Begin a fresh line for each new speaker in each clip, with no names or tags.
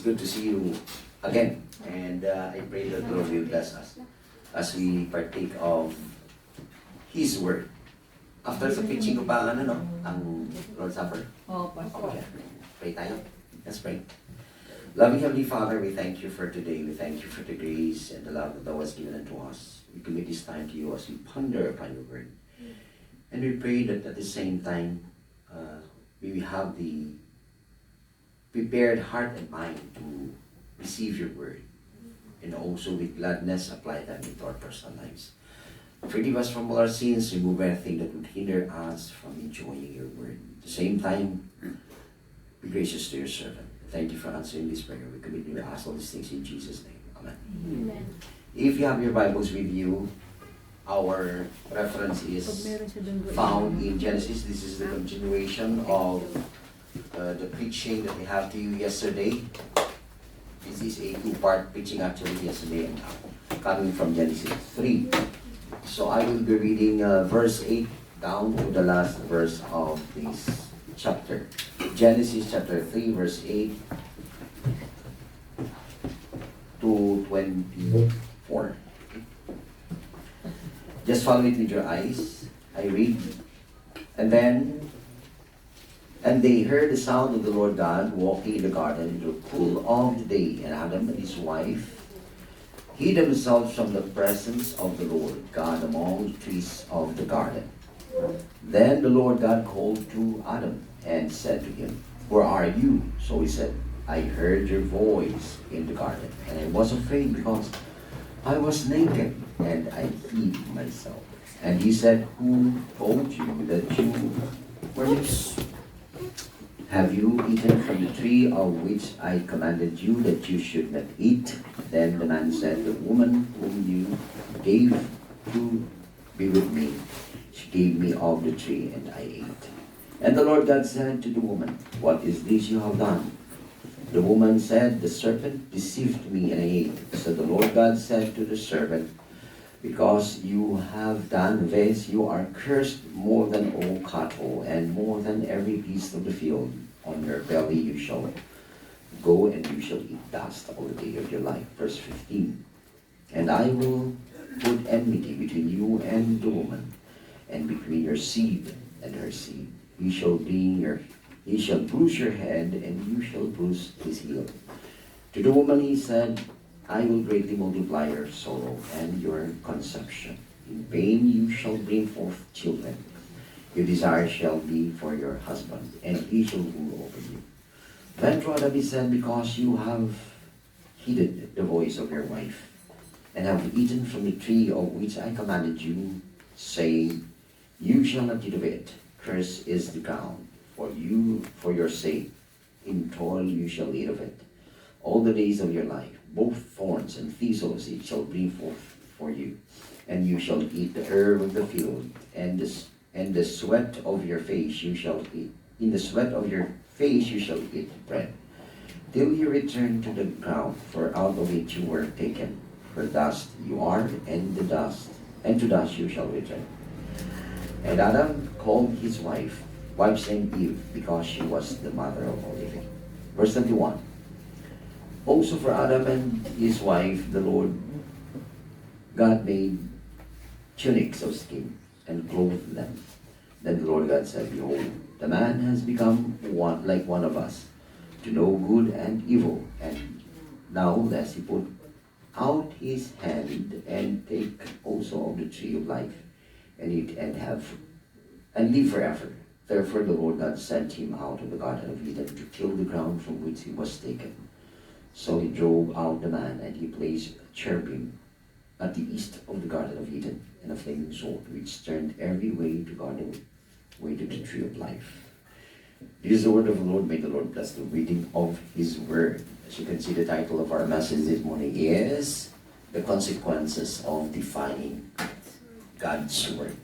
good to see you again. And I pray that the Lord will bless us as we partake of His Word. After sa preaching ko pa ang Lord's Supper.
Oh, Pastor.
Okay. Pray tayo. Let's pray. Loving Heavenly Father, we thank you for today. We thank you for the grace and the love that thou hast given unto us. We commit this time to you as we ponder upon your word. And we pray that at the same time, we will have the prepared heart and mind to receive your word. And also with gladness apply them into our personal lives. Forgive us from all our sins, remove anything that would hinder us from enjoying your word. At the same time, be gracious to your servant. Thank you for answering this prayer. We commit and we ask all these things in Jesus' name. Amen.
Amen.
If you have your Bibles with you, our reference is found in Genesis. This is the continuation of the preaching that we have to you yesterday. This is a two-part preaching actually yesterday and coming from Genesis 3. So I will be reading verse 8 down to the last verse of this chapter. Genesis chapter 3 verse 8 to 24. Just follow it with your eyes. I read. And they heard the sound of the Lord God walking in the garden in the cool of the day, and Adam and his wife hid themselves from the presence of the Lord God among the trees of the garden. Then the Lord God called to Adam and said to him, "Where are you?" So he said, "I heard your voice in the garden, and I was afraid because I was naked, and I hid myself." And he said, "Who told you that you were naked? Have you eaten from the tree of which I commanded you that you should not eat?" Then the man said, "The woman whom you gave to be with me, she gave me of the tree, and I ate." And the Lord God said to the woman, "What is this you have done?" The woman said, "The serpent deceived me, and I ate." So the Lord God said to the serpent, "Because you have done this, you are cursed more than all cattle, and more than every beast of the field. On your belly you shall go, and you shall eat dust all the day of your life." Verse 15. "And I will put enmity between you and the woman, and between your seed and her seed. He shall bruise your head, and you shall bruise his heel." To the woman he said, "I will greatly multiply your sorrow and your conception. In pain you shall bring forth children. Your desire shall be for your husband, and he shall rule over you." Then to Adam he said, "Because you have heeded the voice of your wife, and have eaten from the tree of which I commanded you, saying, you shall not eat of it. Cursed is the ground for your sake. In toil you shall eat of it all the days of your life. Both thorns and thistles it shall bring forth for you, and you shall eat the herb of the field, and the sweat of your face you shall eat. In the sweat of your face you shall eat bread, till you return to the ground, for out of it you were taken. For dust you are, and to dust you shall return." And Adam called his wife's name Eve, because she was the mother of all living. Verse 21. Also for Adam and his wife, the Lord God made tunics of skin and clothed them. Then the Lord God said, "Behold, the man has become like one of us, to know good and evil. And now lest he put out his hand and take also of the tree of life, and eat and live forever." Therefore the Lord God sent him out of the Garden of Eden to till the ground from which he was taken. So he drove out the man, and he placed a cherubim at the east of the Garden of Eden, and a flaming sword which turned every way to guard the way to the tree of life. This is the word of the Lord. May the Lord bless the reading of his word. As you can see, the title of our message this morning is "The Consequences of Defying God's Word."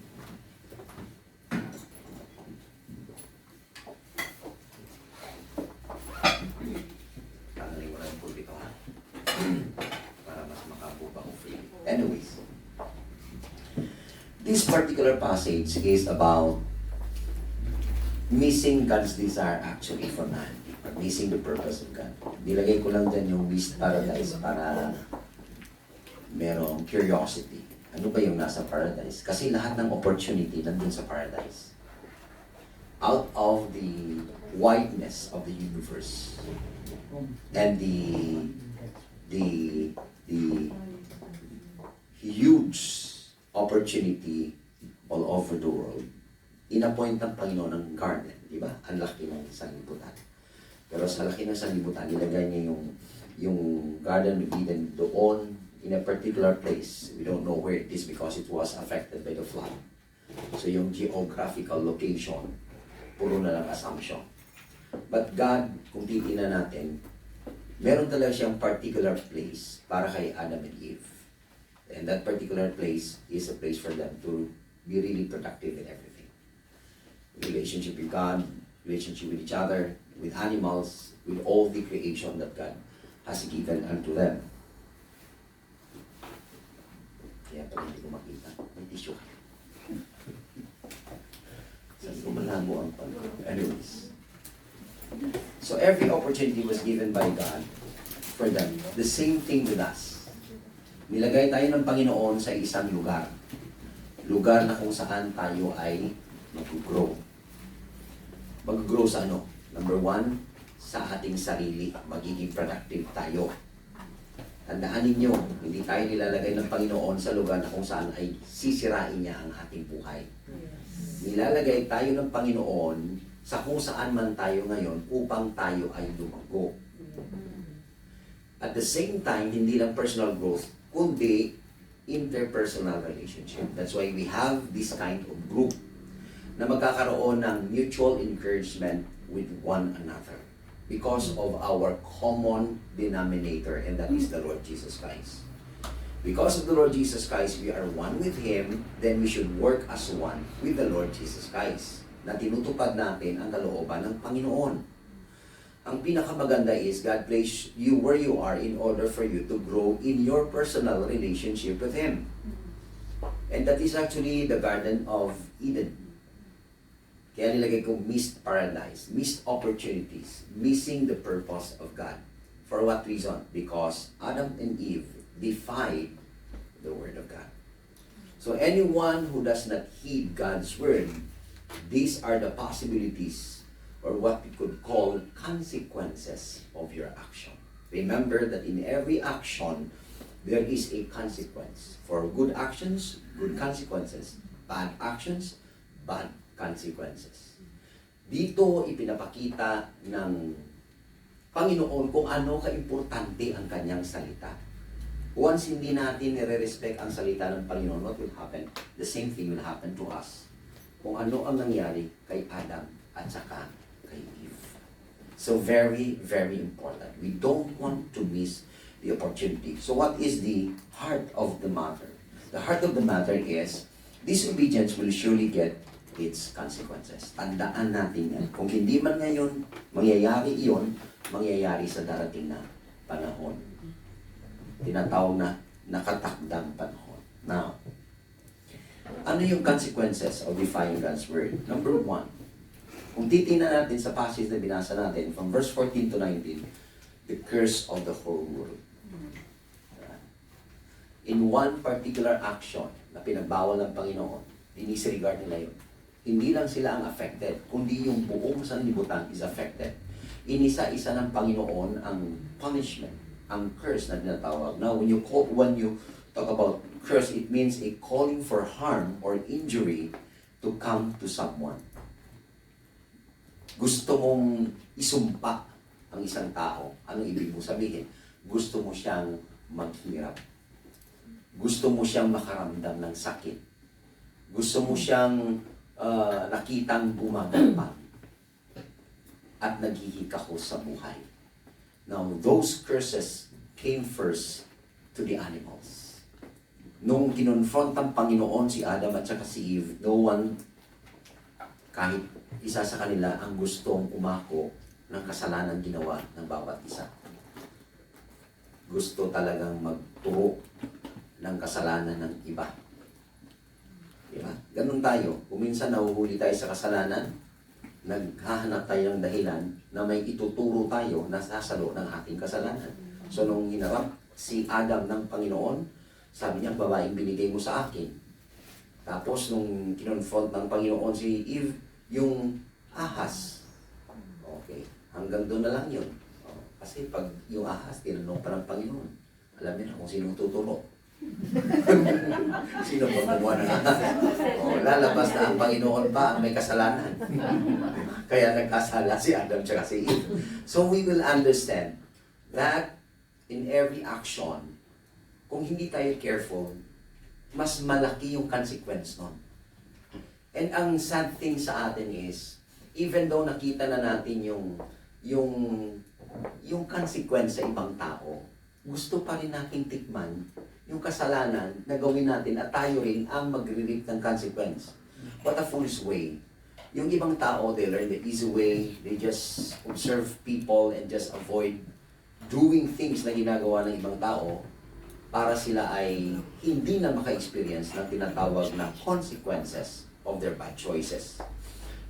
Anyways, this particular passage is about missing God's desire actually for man. Or missing the purpose of God. Nilagay ko lang dyan yung missed paradise para merong curiosity. Ano ba yung nasa paradise? Kasi lahat ng opportunity nandun sa paradise. Out of the wideness of the universe and the huge opportunity all over the world, inappoint ng Panginoon ng garden, di ba? Ang laki ng sanlibutan. Pero sa laki ng sanlibutan, nilagay niya yung Garden of Eden doon in a particular place. We don't know where it is because it was affected by the flood. So yung geographical location, puro na lang assumption. But God, kung titignan natin, meron talaga siyang particular place para kay Adam and Eve. And that particular place is a place for them to be really productive in everything. Relationship with God, relationship with each other, with animals, with all the creation that God has given unto them. Kaya pala hindi ko makita. May tissue ka. Saan ko malabo ang pag... Anyways. So every opportunity was given by God for them. The same thing with us. Nilagay tayo ng Panginoon sa isang lugar. Lugar na kung saan tayo ay mag-grow. Mag-grow sa ano? Number one, sa ating sarili. Magiging productive tayo. Tandaan ninyo, hindi tayo nilalagay ng Panginoon sa lugar na kung saan ay sisirain niya ang ating buhay. Nilalagay tayo ng Panginoon sa kung saan man tayo ngayon upang tayo ay lumago. At the same time, hindi lang personal growth, kundi interpersonal relationship. That's why we have this kind of group na magkakaroon ng mutual encouragement with one another because of our common denominator, and that is the Lord Jesus Christ. Because of the Lord Jesus Christ, we are one with Him, then we should work as one with the Lord Jesus Christ, na tinutupad natin ang kalooban ng Panginoon. Ang pinakamaganda is God placed you where you are in order for you to grow in your personal relationship with Him. And that is actually the Garden of Eden. Kaya nilagay ko missed paradise, missed opportunities, missing the purpose of God. For what reason? Because Adam and Eve defied the Word of God. So anyone who does not heed God's Word, these are the possibilities or what we could call consequences of your action. Remember that in every action, there is a consequence. For good actions, good consequences. Bad actions, bad consequences. Dito ipinapakita ng Panginoon kung ano kaimportante ang kanyang salita. Once hindi natin nire-respect ang salita ng Panginoon, what will happen? The same thing will happen to us. Kung ano ang nangyari kay Adam at saka kay Eve. So very, very important. We don't want to miss the opportunity. So what is the heart of the matter? The heart of the matter is disobedience will surely get its consequences. Tandaan natin yan. Kung hindi man ngayon, mangyayari iyon, mangyayari sa darating na panahon. Tinatawag na nakatakdang panahon. Now, ano yung consequences of defying God's Word? Number one, kung titingnan natin sa passage na binasa natin, from verse 14 to 19, the curse of the whole world. In one particular action na pinagbawal ng Panginoon, dinisregard nila yun. Hindi lang sila ang affected, kundi yung buong sanlibutan is affected. Inisa-isa ng Panginoon ang punishment, ang curse na tinatawag. Now, when you talk about curse, it means a calling for harm or injury to come to someone. Gusto mong isumpa ang isang tao. Anong ibig mong sabihin? Gusto mo siyang maghirap. Gusto mo siyang makaramdam ng sakit. Gusto mo siyang nakitang gumagapang at naghihikahos sa buhay. Now, those curses came first to the animals. Nung kinonfront ng Panginoon si Adam at saka si Eve, no one, kahit isa sa kanila, ang gustong umako ng kasalanan ginawa ng bawat isa. Gusto talagang magturo ng kasalanan ng iba. Diba? Ganun tayo. Kung minsan nahuhuli tayo sa kasalanan, naghahanap tayo ng dahilan na may ituturo tayo na sasalo ng ating kasalanan. So nung hinarap si Adam ng Panginoon, sabi niya, babaeng binigay mo sa akin. Tapos nung kinonfront ng Panginoon si Eve, yung ahas. Okay, hanggang doon na lang yun. Kasi pag yung ahas, tinanong pa ng Panginoon, alam niyo na kung sino tuturo. Sino pa kumuha ng ahas? Lalabas na ang Panginoon pa ang may kasalanan. Kaya nagkasala si Adam at si Eve. So we will understand that in every action, kung hindi tayo careful, mas malaki yung consequence nun. And ang sad thing sa atin is, even though nakita na natin yung consequence sa ibang tao, gusto pa rin nating tikman yung kasalanan na gawin natin at tayo rin ang magre-reap ng consequence. What a foolish way. Yung ibang tao, they learn the easy way, they just observe people and just avoid doing things na ginagawa ng ibang tao para sila ay hindi na maka-experience ng tinatawag na consequences of their bad choices.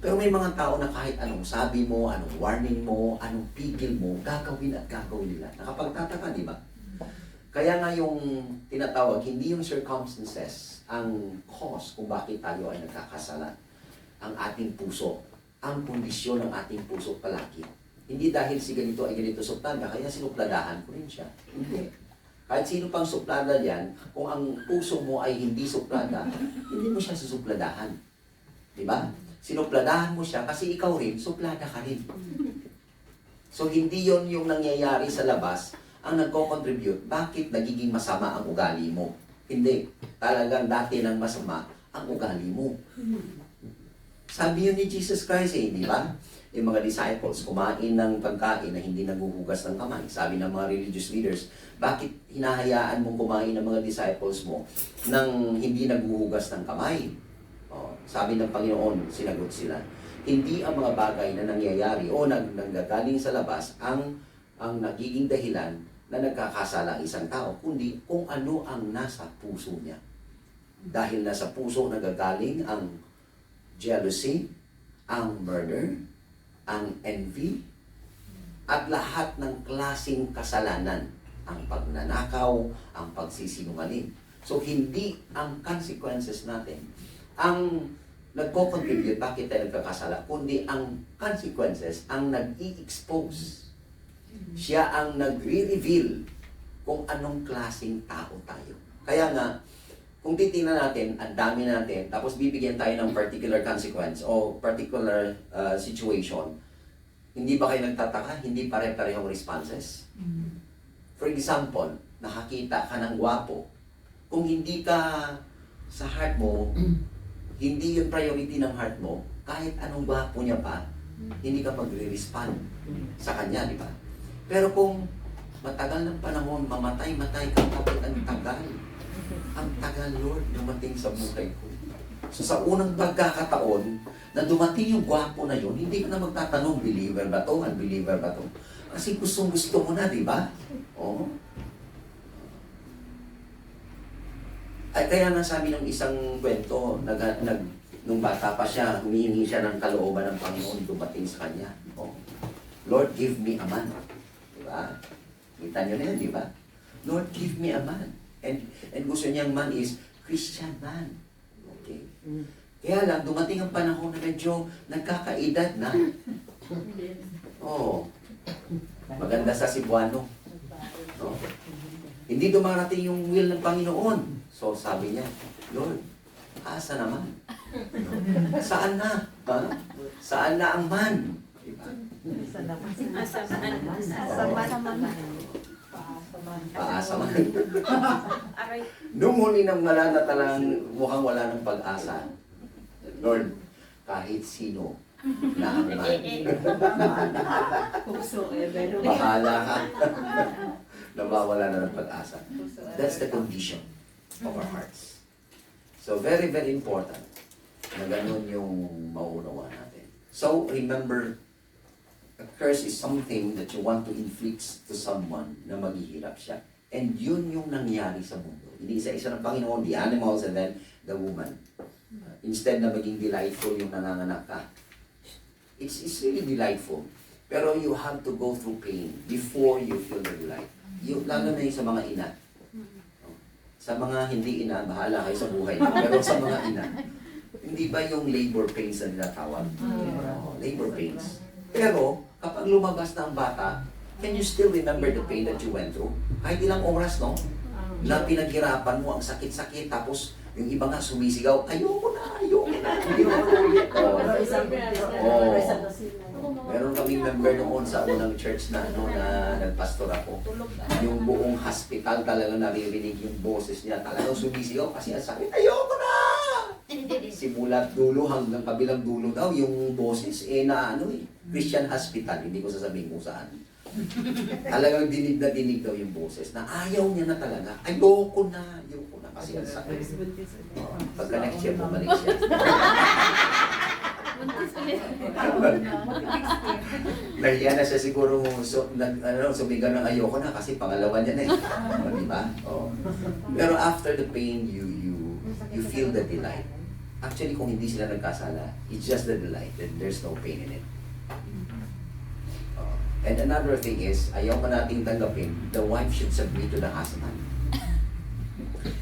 Pero may mga tao na kahit anong sabi mo, anong warning mo, anong pigil mo, gagawin at gagawin nila. Nakapagtataka, di ba? Kaya nga yung tinatawag, hindi yung circumstances ang cause kung bakit tayo ay nagkakasala. Ang ating puso, ang kondisyon ng ating puso palagi. Hindi dahil si ganito ay ganito suplada, kaya sinupladahan ko rin siya. Hindi. Kahit sino pang suplada yan, kung ang puso mo ay hindi suplada, hindi mo siya susupladahan. Di ba? Sinupladahan mo siya kasi ikaw rin, suplada ka rin. So hindi yon yung nangyayari sa labas ang nagko-contribute. Bakit nagiging masama ang ugali mo? Hindi. Talagang dati ng masama ang ugali mo. Sabi yun ni Jesus Christ di ba? Yung mga disciples, kumain ng pagkain na hindi naguhugas ng kamay. Sabi ng mga religious leaders, bakit hinahayaan mong kumain ng mga disciples mo nang hindi naguhugas ng kamay? Sabi ng Panginoon, sinagot sila, hindi ang mga bagay na nangyayari o nanggagaling sa labas ang nagiging dahilan na nagkakasala ang isang tao, kundi kung ano ang nasa puso niya. Dahil nasa puso nagagaling ang jealousy, ang murder, ang envy, at lahat ng klaseng kasalanan, ang pagnanakaw, ang pagsisinungaling. So hindi ang consequences natin ang nagko-contribute bakit tayo nagkakasala, kundi ang consequences ang nag-i-expose. Siya ang nagre-reveal kung anong klaseng tao tayo. Kaya nga, kung titingnan natin, ang dami natin, tapos bibigyan tayo ng particular consequence o particular situation, hindi ba kayo nagtataka? Hindi pare-parehong responses? For example, nakakita ka ng gwapo. Kung hindi ka sa heart mo, hindi yung priority ng heart mo, kahit anong gwapo niya pa, hindi ka magre-respond sa kanya, di ba? Pero kung matagal ng panahon, mamatay-matay ka, kapit ang tagal, Lord, dumating sa buhay ko. So sa unang pagkakataon, na dumating yung gwapo na yun, hindi ka na magtatanong, believer ba to, unbeliever ba to? Kasi gustong-gusto mo na, di ba? Oo. Ay, kaya nga sabi ng isang kwento, nung bata pa siya, humihingi siya ng kalooban ng Panginoon, dumating sa kanya. Oh, Lord, give me a man. Diba? Kita nyo na yan, diba? Lord, give me a man. And gusto niyang man is Christian man. Okay. Kaya lang, dumating ang panahon na medyo nagkakaedad na. Oh, maganda sa Cebuano. No? Hindi dumarating yung will ng Panginoon. So sabi niya, Lord, asa naman? Saan na? Ha? Saan na ang man? Diba? Paasa man. Nung huli nang wala na talang, mukhang wala ng pag-asa. Lord, kahit sino na ang man. Bahala ka. Nawawala na ng pag-asa. That's the condition of our hearts. So, very, very important na ganun yung mauunawa natin. So, remember, a curse is something that you want to inflict to someone na maghihirap siya. And yun yung nangyari sa mundo. Hindi isa-isa ng Panginoon, the animals, and then the woman. Instead na maging delightful yung nanganganak ka, It's really delightful. Pero you have to go through pain before you feel the delight. Lalo na yung sa mga ina. Sa mga hindi ina, bahala kayo sa buhay niyo. Pero sa mga ina, hindi ba yung labor pains na tinatawag? Labor pains. Pero, kapag lumabas na ang bata, can you still remember the pain that you went through? Kahit ilang oras, no? Na pinaghirapan mo, ang sakit-sakit, tapos yung iba nga sumisigaw, ayoko na, hindi mo ulit. Meron kaming member noon sa unang church na, na nagpastor ako. Yung buong hospital talagang naririnig yung boses niya. Talagang sumisigaw kasi ang sakit, ayoko na! Simulat dulo hanggang kabilang dulo daw yung boses, Christian hospital, hindi ko sasabihin kung saan. Talagang dinig daw yung boses na ayaw niya na talaga. Ayoko na kasi ang sakit. Pagka next year, bumalik siya. Nahiya na siya siguro sumigaw ng ayoko na kasi pangalawa niya na diba? Pero after the pain, you feel the delight. Actually, kung hindi sila nagkasala, it's just the delight. There's no pain in it. And another thing is, ayaw pa nating tanggapin, the wife should submit to the husband.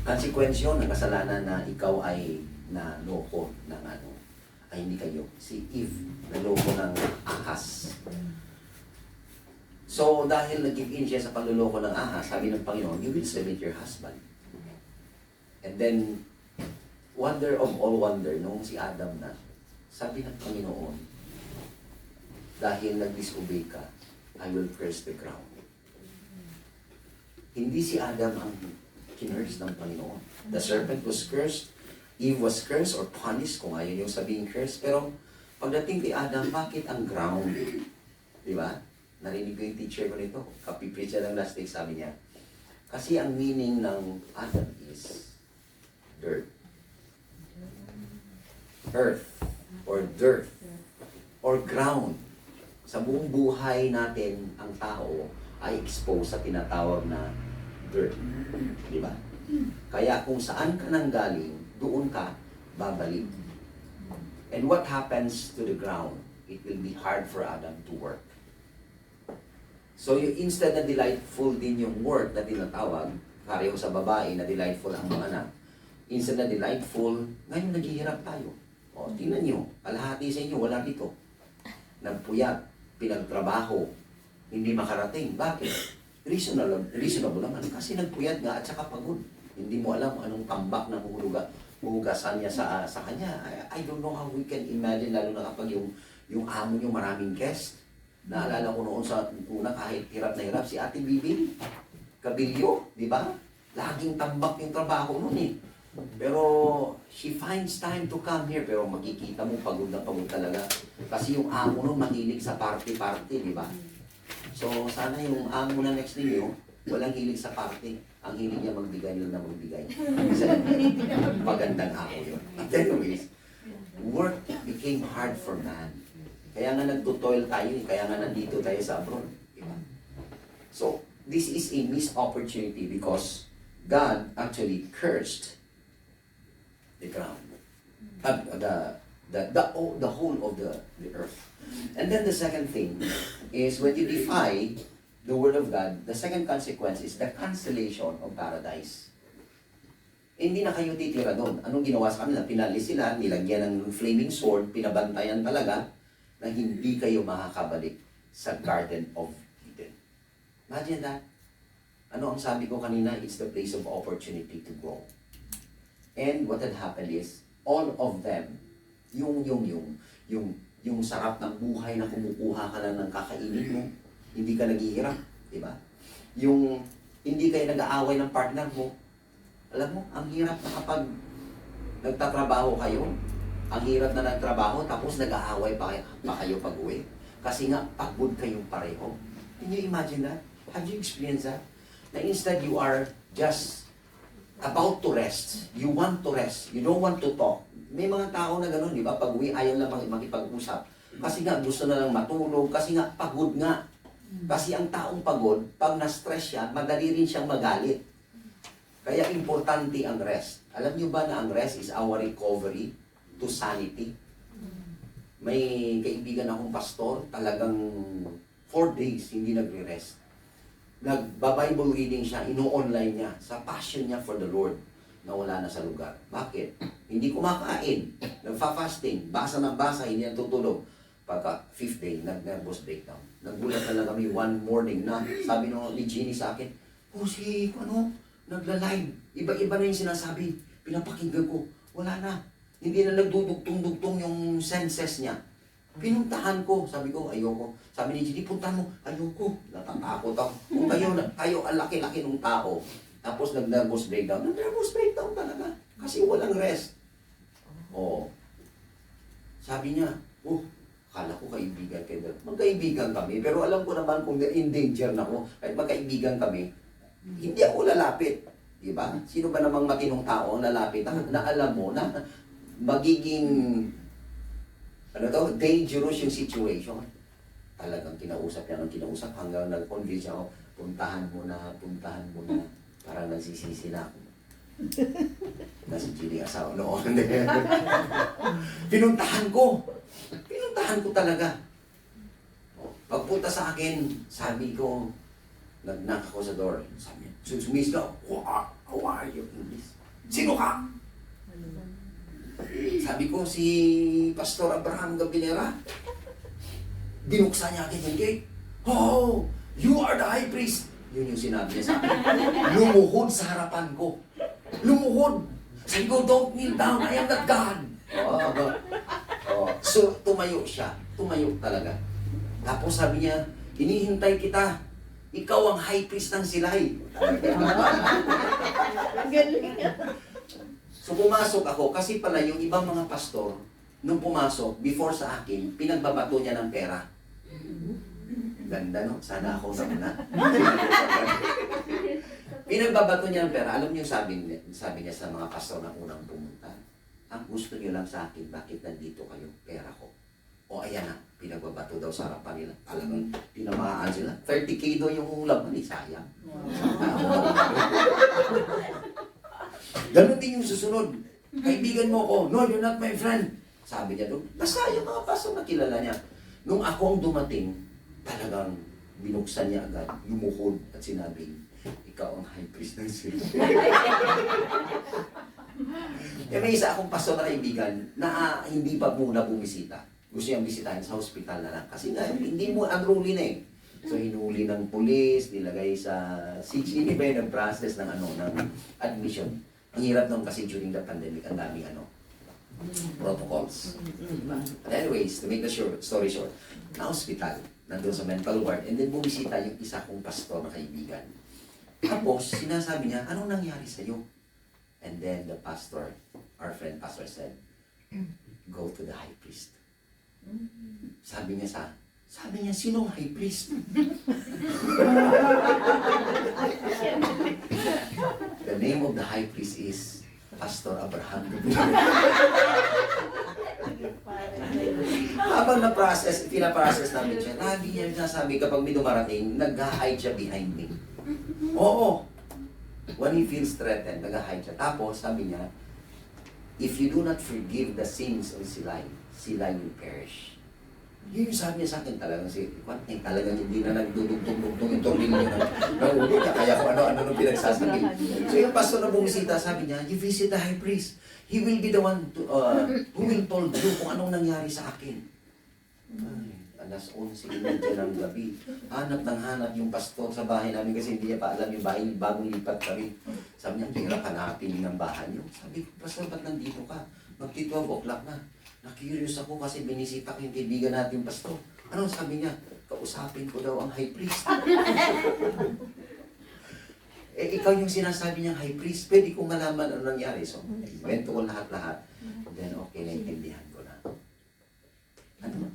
Konsekwensyon ng kasalanan na ikaw ay naloko ng ay hindi kayo. Si Eve, naloko ng ahas. So, dahil nag-give in siya sa panluloko ng ahas, sabi ng Panginoon, you will submit your husband. And then, wonder of all wonder, nung si Adam na, sabi ng Panginoon, dahil nag-disobey ka, I will curse the ground. Hindi si Adam ang kinurse ng Panginoon. The serpent was cursed, Eve was cursed or punished, kung ayaw yung sabihin cursed. Pero pagdating kay Adam, bakit ang ground? Di ba? Narinig ko yung teacher ko nito. Kapipreach siya ng last week, sabi niya. Kasi ang meaning ng Adam is dirt. Earth or dirt or ground. Sa buong buhay natin, ang tao ay exposed sa tinatawag na dirt. Di ba? Kaya kung saan ka nang galing, doon ka babalik. And what happens to the ground? It will be hard for Adam to work. So instead na delightful din yung work na tinatawag, pareho sa babae na delightful ang mga anak. Instead na delightful, ngayon naghihirap tayo. Tingnan nyo, kalahati sa inyo, wala dito. Nagpuyat, pinagtrabaho, hindi makarating. Bakit? Reasonable naman. Kasi nagpuyat nga at saka pagod. Hindi mo alam anong tambak na huhugasan niya sa kanya. I don't know how we can imagine, lalo na kapag yung amo niyo maraming guest. Naalala ko noon sa una, kahit hirap na hirap, si Ate Bibi, Kabilyo, di ba? Laging tambak yung trabaho noon eh. Pero she finds time to come here. Pero makikita mo, pagod na pagod talaga. Kasi yung amo nun mahilig sa party-party, di ba? So sana yung amo na next ninyo, walang hilig sa party. Ang hilig niya magbigay lang na magbigay. Pagandang amo yun. But anyways, work became hard for man. Kaya nga nagtutoil tayo, kaya nga nandito tayo sa abroad. Di ba? So, this is a missed opportunity because God actually cursed the ground, the whole of the earth. And then the second thing is when you defy the word of God, the second consequence is the cancellation of paradise. Hindi na kayo titira doon. Anong ginawa sa kanila? Pinalis sila, nilagyan ng flaming sword, pinabantayan talaga na hindi kayo makakabalik sa Garden of Eden. Imagine that. Ano ang sabi ko kanina? It's the place of opportunity to grow. And what had happened is, all of them, yung sarap ng buhay na kumukuha ka lang ng kakainin mo, hindi ka naghihirap, di ba? Yung hindi kayo nag-aaway ng partner mo, alam mo, ang hirap na kapag nagtatrabaho kayo, ang hirap na nagtrabaho, tapos nag-aaway pa kayo pag-uwi. Kasi nga, pagod kayong pareho. Can you imagine that? Have you experienced that? Na instead you are just about to rest. You want to rest. You don't want to talk. May mga tao na gano'n, di ba? Pag-uwi, ayaw lang makipag-usap. Kasi nga, gusto na lang matulog. Kasi nga, pagod nga. Kasi ang taong pagod, pag na-stress siya, madali rin siyang magalit. Kaya importante ang rest. Alam niyo ba na ang rest is our recovery to sanity? May kaibigan akong pastor, talagang 4 days hindi nagre-rest. Nagba-Bible reading siya, ino-online niya, sa passion niya for the Lord, na wala na sa lugar. Bakit? Hindi kumakain, nagfa-fasting, basa ng basa, hindi natutulog. Pagka 5th day, nag-nervous breakdown. Nagulat na lang kami one morning na sabi ni Jeannie sa akin, si nagla-live. Iba-iba na yung sinasabi. Pinapakinggan ko. Wala na. Hindi na nagdudugtong-dugtong yung senses niya. Pinuntahan ko. Sabi ko, ayoko. Sabi ni Jeannie, puntahan mo. Ayoko. Natatakot ako. Kung kayo ang laki-laki ng tao. Tapos nag-nervous breakdown. Nag-nervous breakdown talaga. Kasi walang rest. Oo. Sabi niya, akala ko kaibigan kayo. Magkaibigan kami. Pero alam ko naman kung in danger na ako. Kahit magkaibigan kami, hindi ako lalapit. Diba? Sino ba namang matinong tao ang lalapit na alam mo na magiging dangerous yung situation. Talagang kinausap niya ng kinausap hanggang nag-convince ako, puntahan mo na. Parang nagsisisi na ako. Na si Jeannie asawa noon. Pinuntahan ko talaga. Pagpunta sa akin, sabi ko, nag-knock ako sa door. Sabi niya, sumisgaw, how are you? Sino ka? Sabi ko, si Pastor Abraham Gabinera. Binuksan niya agad yung gate. Oh, you are the high priest. Yun yung sinabi niya sa akin. Lumuhod sa harapan ko. Lumuhod. Sabi ko, don't kneel down. I am not God. So, tumayo siya. Tumayo talaga. Tapos sabi niya, hinihintay kita. Ikaw ang high priest ng Silay.
Galing.
So pumasok ako kasi pala yung ibang mga pastor, nung pumasok, before sa akin, pinagbabato niya ng pera. Ganda no? Sana ako sa una. Pinagbabato niya ng pera. Alam niyo sabi niya sa mga pastor na unang pumunta, ang gusto niyo lang sa akin, bakit nandito kayo? Pera ko. O ayan na, pinagbabato daw sa harapan nila. Talagang tinamaan sila. 30K daw yung laban, sayang. Ganon din yung susunod. Kaibigan mo ko, no, you're not my friend. Sabi niya doon, basta yung mga pastor na kilala niya. Nung ako ang dumating, talagang binuksan niya agad, lumuhod at sinabi, ikaw ang high priest ng Silay. May isa akong pastor na kaibigan na hindi pa muna bumisita. Gusto niyang bisitahin sa hospital na lang. Kasi nga, hindi mo unruly na eh. So, hinuli ng pulis, nilagay sa CGD ba yung process ng ng admission. Ang hirap nung kasi during the pandemic, ang daming protocols. But anyways, to make the story short, na hospital, nandun sa mental ward, and then bumisita yung isa kong pastor na kaibigan. Tapos, sinasabi niya, anong nangyari sa'yo? And then the pastor, our friend pastor said, go to the high priest. Sabi niya, sinong high priest? The name of the high priest is Pastor Abraham. Habang pinaprocess namin siya, lagi niya sinasabi kapag may dumarating, nag-hide siya behind me. Oo. When he feels threatened, nag-hide siya. Tapos, sabi niya, if you do not forgive the sins of Silay, Silay will perish. Yun yung sabi niya sa akin talagang talagang hindi na nagdudugtong-dugtong yung tornilyo na ulo niya. Kaya kung ano-ano nung pinagsasabi. So yung pastor na bumisita, sabi niya, you visit the high priest. He will be the one who will told you kung anong nangyari sa akin. Ay, alas 11 ng gabi. Hanap yung pastor sa bahay namin kasi hindi niya pa alam yung bahay, bagong lipat kami. Sabi niya, hirap hanapin ng bahay niyo. Sabi ko, pastor, ba't nandito ka? Mag-12 o'clock na. Na-curious ako kasi binisita ko yung kaibigan natin, pastor. Ano sabi niya? Kausapin ko daw ang high priest. Ikaw yung sinasabi niyang high priest, pwede kong malaman ano nangyari. So, kwento ko lahat-lahat. Then, okay, naintindihan ko na.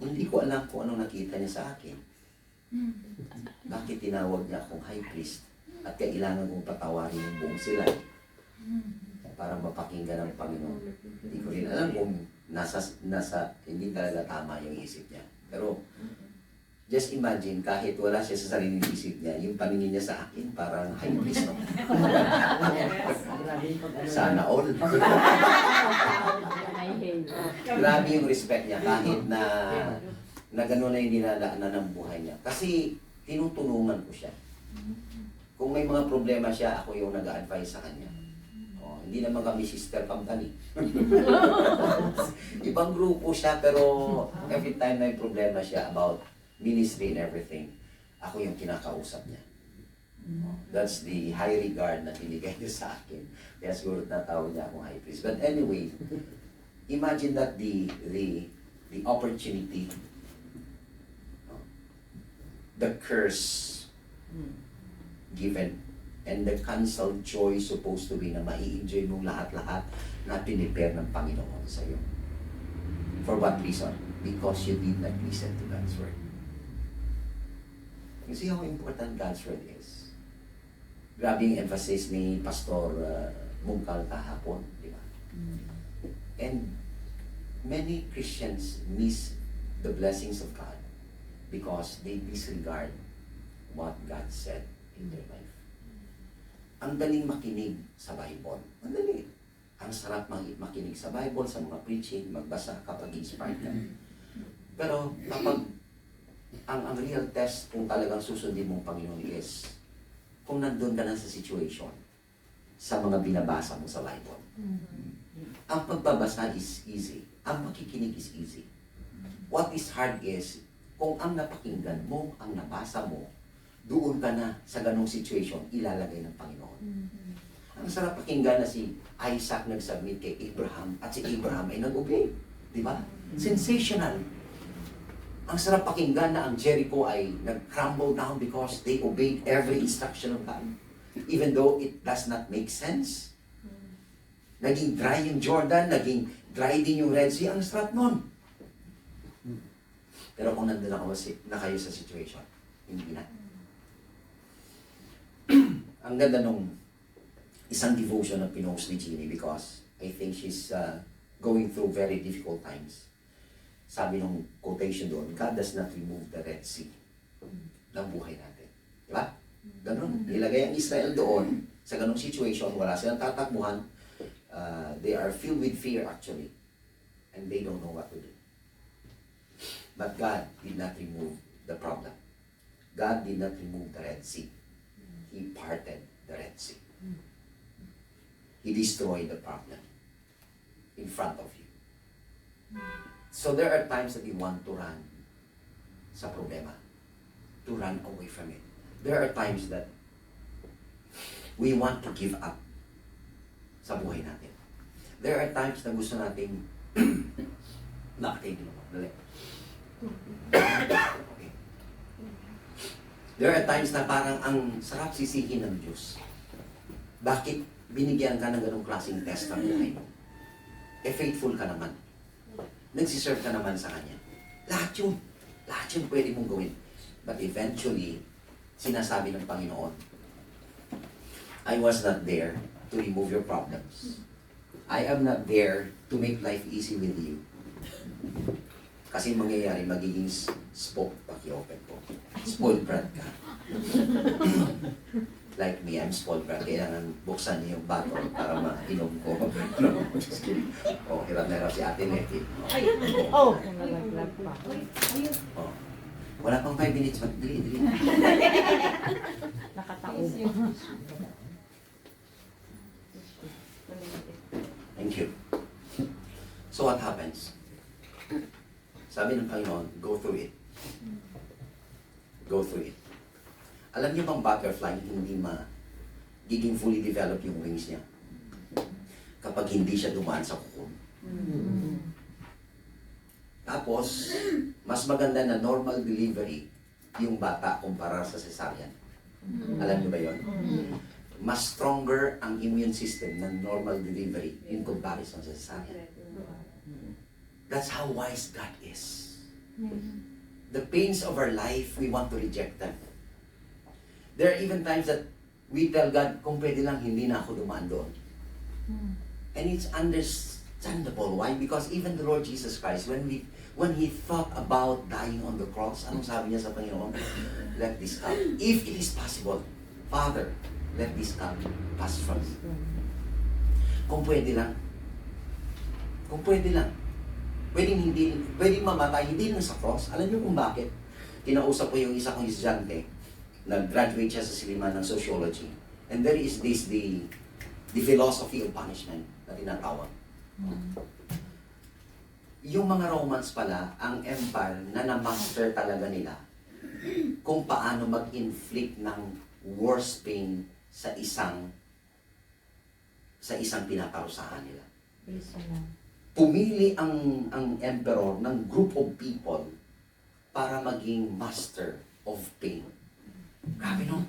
Hindi ko alam kung ano nakita niya sa akin. Bakit tinawag niya akong high priest? At kailangan kong patawarin yung buong sila para mapakinggan ng Panginoon. Hindi ko rin alam kung hindi talaga tama yung isip niya. Pero, just imagine, kahit wala siya sa sariling isip niya, yung paningin niya sa akin, parang high priest, no? Sana all. Grabe yung respect niya kahit na gano'n na yung dinadaanan ng buhay niya. Kasi tinutulungan ko siya. Kung may mga problema siya, ako yung nag-a-advise sa kanya. Oh, hindi naman kami sister company. Ibang grupo siya, pero every time may problema siya about ministry and everything, ako yung kinakausap niya. Oh, that's the high regard na binigay niya sa akin. Kaya siguro natawag niya akong high priest. But anyway, imagine that the opportunity, the curse given, and the canceled joy supposed to be na mai-enjoy mong lahat-lahat na pinipare ng Panginoon sa iyo. For what reason? Because you did not listen to God's word. You see how important God's word is? Grabe yung emphasis ni Pastor Mungkal kahapon, di ba? And many Christians miss the blessings of God because they disregard what God said in their life. Ang daling makinig sa Bible. Ang dali. Ang sarap makinig sa Bible, sa mga preaching, magbasa kapag inspired ka. Pero kapag ang real test kung talagang susundin mong Panginoon is kung nandun ka na sa situation, sa mga binabasa mo sa Bible. Ang pagbabasa is easy. Ang makikinig is easy. What is hard is kung ang napakinggan mo, ang nabasa mo, doon ka na sa ganong situation, ilalagay ng Panginoon. Ang sarap pakinggan na si Isaac nag-submit kay Abraham at si Abraham ay nag-obey. Di ba? Sensational. Ang sarap pakinggan na ang Jericho ay nag-crumble down because they obeyed every instruction of God. Even though it does not make sense. Naging dry yung Jordan, naging dry din yung Red Sea. Ang sarap nun. Pero kung nandun na kayo sa situation, hindi na. Ang ganda nung isang devotion na pinost ni Jeannie because I think she's going through very difficult times. Sabi nung quotation doon, God does not remove the Red Sea ng buhay natin. Diba? Ganun. Nilagay ang Israel doon sa ganung situation, wala silang tatakbuhan. They are filled with fear actually. And they don't know what to do. But God did not remove the problem. God did not remove the Red Sea. He parted the Red Sea. He destroyed the problem in front of you. So there are times that you want to run sa problema, to run away from it. There are times that we want to give up sa buhay natin. There are times na gusto nating dali. Okay. There are times na parang ang sarap sisihin ng Diyos. Bakit binigyan ka ng ganong klaseng test ng buhay mo? Faithful ka naman. Nagsiserve ka naman sa Kanya. Lahat yun pwede mong gawin. But eventually, sinasabi ng Panginoon, I was not there to remove your problems. I am not there to make life easy with you. Kasi mangyayari, magiging paki-open po. Spoiled brat ka. Like me, I'm spoiled brat. Kailangan buksan niyo yung bottle para mainom ko. No, just kidding. Oh, hirap na hirap si Ate Nettie.
Oh, nalaglag pa.
Oh. Wala pang 5 minutes. Dali.
Nakataob.
Thank you. So what happens? Sabi ng Panginoon, go through it. Go through it. Alam niyo bang butterfly hindi giging fully develop yung wings niya kapag hindi siya dumaan sa cocoon. Tapos, mas maganda na normal delivery yung bata kumpara sa cesarean. Alam niyo ba yon? Mas stronger ang immune system ng normal delivery in comparison sa cesarean. That's how wise God is. The pains of our life, we want to reject them. There are even times that we tell God, kung pwede lang, hindi na ako dumaan doon. And it's understandable. Why? Because even the Lord Jesus Christ, when He thought about dying on the cross, anong sabi niya sa Panginoon? Let this cup, if it is possible, Father, let this cup pass from me. Kung pwede lang.
Kung pwede lang. Pwedeng mamatay, hindi lang sa cross. Alam niyo kung bakit? Kinausap ko yung isa kong estudyante, nag-graduate siya sa Silliman ng Sociology. And there is this, the philosophy of punishment na tinatawag. Yung mga Romans pala, ang empire na na-master talaga nila kung paano mag-inflict ng worst pain sa isang pinaparusahan nila.
Isa lang.
Pumili ang emperor ng group of people para maging master of pain. Grabe no?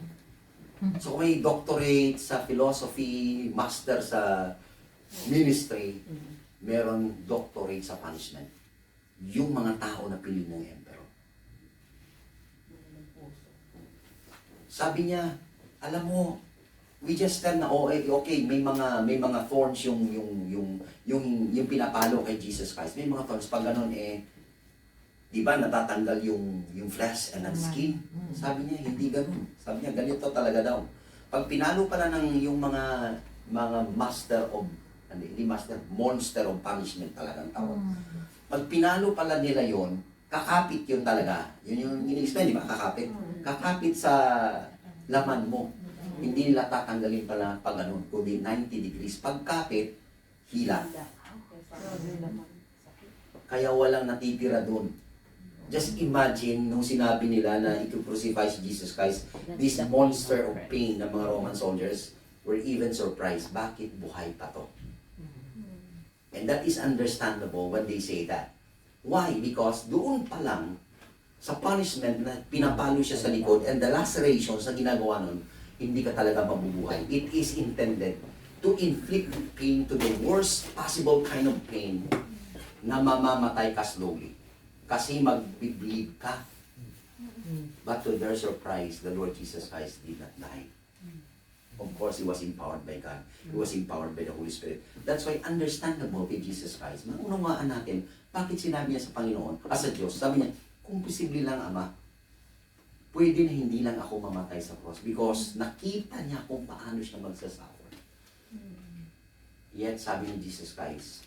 So kung may doctorate sa philosophy, master sa ministry, meron doctorate sa punishment. Yung mga tao na pili ng emperor. Sabi niya, alam mo, we just tell na okay, may mga thorns yung pinapalo kay Jesus Christ. May mga thorns pag ganun di ba natatanggal yung flesh and ang skin? Sabi niya, hindi ganun. Sabi niya, ganito talaga daw. Pag pinalo pala ng yung mga master of, hindi master, monster of punishment talagang tawag. Pag pinalo pala nila yon, kakapit yun talaga. Yun yung in-explain, di ba? Kakapit. Kakapit sa laman mo. Hindi nila tatanggalin pala pag ganun, kundi 90 degrees. Pagkapit, hila. Kaya walang natitira doon. Just imagine nung sinabi nila na i-crucify si Jesus Christ, this monster of pain ng mga Roman soldiers were even surprised. Bakit buhay pa to? And that is understandable when they say that. Why? Because doon pa lang sa punishment na pinapalo siya sa likod and the lacerations na ginagawa nun, hindi ka talaga mabubuhay. It is intended to inflict pain to the worst possible kind of pain na mamamatay ka slowly. Kasi mag-bleed ka. But to their surprise, the Lord Jesus Christ did not die. Of course, He was empowered by God. He was empowered by the Holy Spirit. That's why understandable kay Jesus Christ. Maunawaan natin, bakit sinabi niya sa Panginoon, sa Diyos, sabi niya, kung posible lang, Ama, pwede na hindi lang ako mamatay sa cross because nakita niya kung paano siya magsasuffer. Yet, sabi ni Jesus Christ,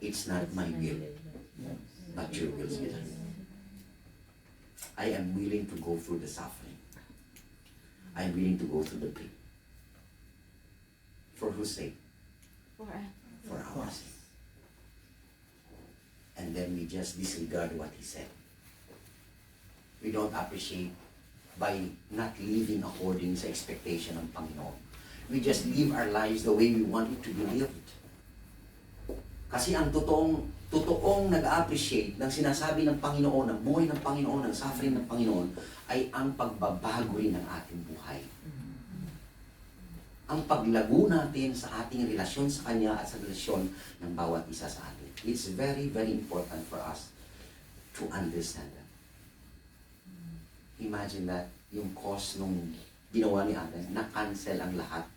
it's not my will, but your will be done. I am willing to go through the suffering. I am willing to go through the pain. For whose sake? For our sake. And then we just disregard what He said. We don't appreciate by not living according sa expectation ng Panginoon. We just live our lives the way we want it to be lived. Kasi ang totoong nag-appreciate ng sinasabi ng Panginoon, ng buhay ng Panginoon, ng suffering ng Panginoon, ay ang pagbabago rin ng ating buhay. Ang paglago natin sa ating relasyon sa Kanya at sa relasyon ng bawat isa sa atin. It's very, very important for us to understand that. Imagine that yung cause nung ginawa ni Adam, na-cancel ang lahat.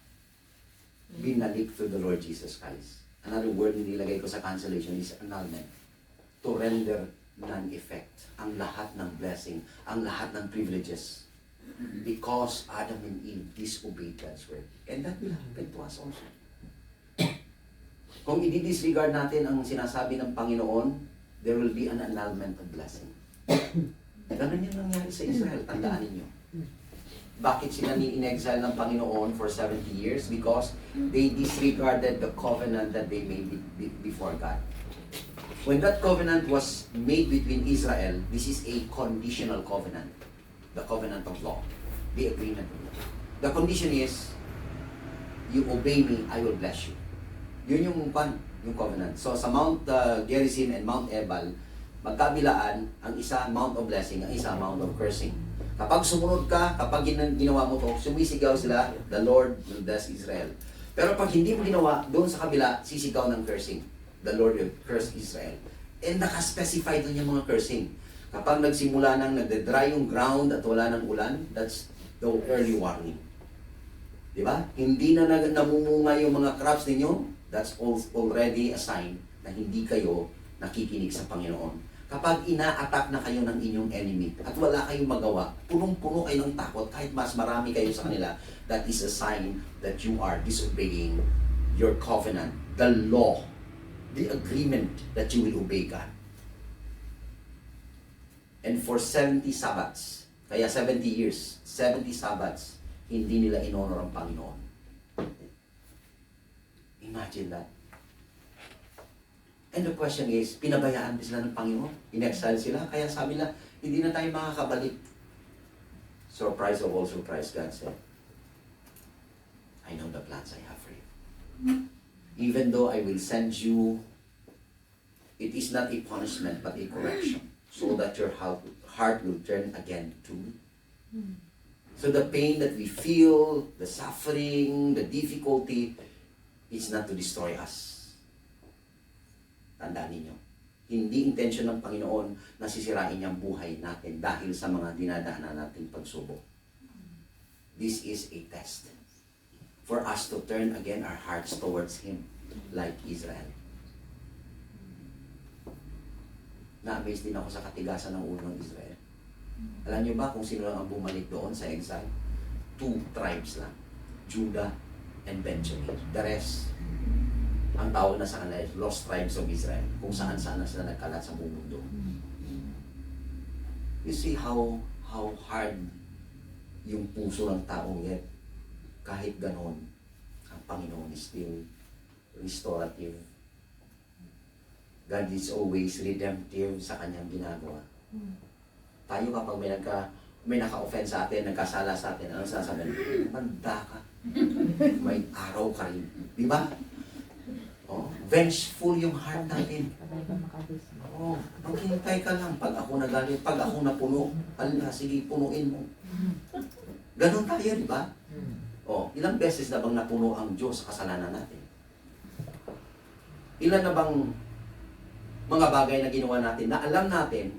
Binalik to the Lord Jesus Christ. Another word na nilagay ko sa cancellation is annulment. To render non-effect ang lahat ng blessing, ang lahat ng privileges. Because Adam and Eve disobeyed God's word. And that will happen to us also. Kung i-disregard natin ang sinasabi ng Panginoon, there will be an annulment of blessing. Ganun yung nangyari sa Israel, tandaan ninyo. Bakit sila in-exile ng Panginoon for 70 years? Because they disregarded the covenant that they made before God. When that covenant was made between Israel, this is a conditional covenant. The covenant of law. The agreement of law. The condition is, you obey me, I will bless you. Yun yung covenant. So sa Mount Gerizim and Mount Ebal, magkabilaan, ang isa Mount of Blessing, ang isa Mount of Cursing. Kapag sumunod ka, kapag ginawa mo to, sumisigaw sila, the Lord will bless Israel. Pero pag hindi mo ginawa, doon sa kabila, sisigaw ng cursing. The Lord will curse Israel. And nakaspecify doon yung mga cursing. Kapag nagsimula nang nagde-dry yung ground at wala ng ulan, that's the early warning. Diba? Hindi na namumunga yung mga crops ninyo, that's already a sign na hindi kayo nakikinig sa Panginoon. Kapag ina-attack na kayo ng inyong enemy at wala kayong magawa, punong-puno kayo ng takot kahit mas marami kayo sa kanila, that is a sign that you are disobeying your covenant, the law, the agreement that you will obey God. And for 70 Sabbats, kaya 70 years, 70 Sabbats, hindi nila inonor ang Panginoon. Imagine that. And the question is, pinabayaan ba sila ng Panginoon? In-exile sila, kaya sabi nila, hindi na tayo makakabalik. Surprise of all surprise, God said, I know the plans I have for you. Even though I will send you, it is not a punishment, but a correction, so that your heart will turn again to me. So the pain that we feel, the suffering, the difficulty, is not to destroy us. Tandaan ninyo, hindi intention ng Panginoon na sisirain niyang buhay natin dahil sa mga dinadaanan nating pagsubok. This is a test for us to turn again our hearts towards Him like Israel. Na-amaze din ako sa katigasan ng unang Israel. Alam niyo ba kung sino lang ang bumalik doon sa exile? 2 tribes lang. Judah and Benjamin. The rest, ang tawag na sa kanila is lost tribes of Israel. Kung saan-saan na sila nagkalat sa buong mundo. You see how hard yung puso ng taong yet. Kahit ganon, ang Panginoon is still restorative. God is always redemptive sa kanyang ginagawa. Tayo kapag may naka-offend sa atin, nagkasala sa atin, ano sasabihin? Manda ka. May araw ka rin. Di ba? Oh, vengeful yung heart natin. Oh, maghintay ka lang. Pag ako nagalit, pag ako napuno, hala, sige, punuin mo. Ganon tayo, di ba? Oh, ilang beses na bang napuno ang Diyos sa kasalanan natin? Ilan na bang mga bagay na ginawa natin na alam natin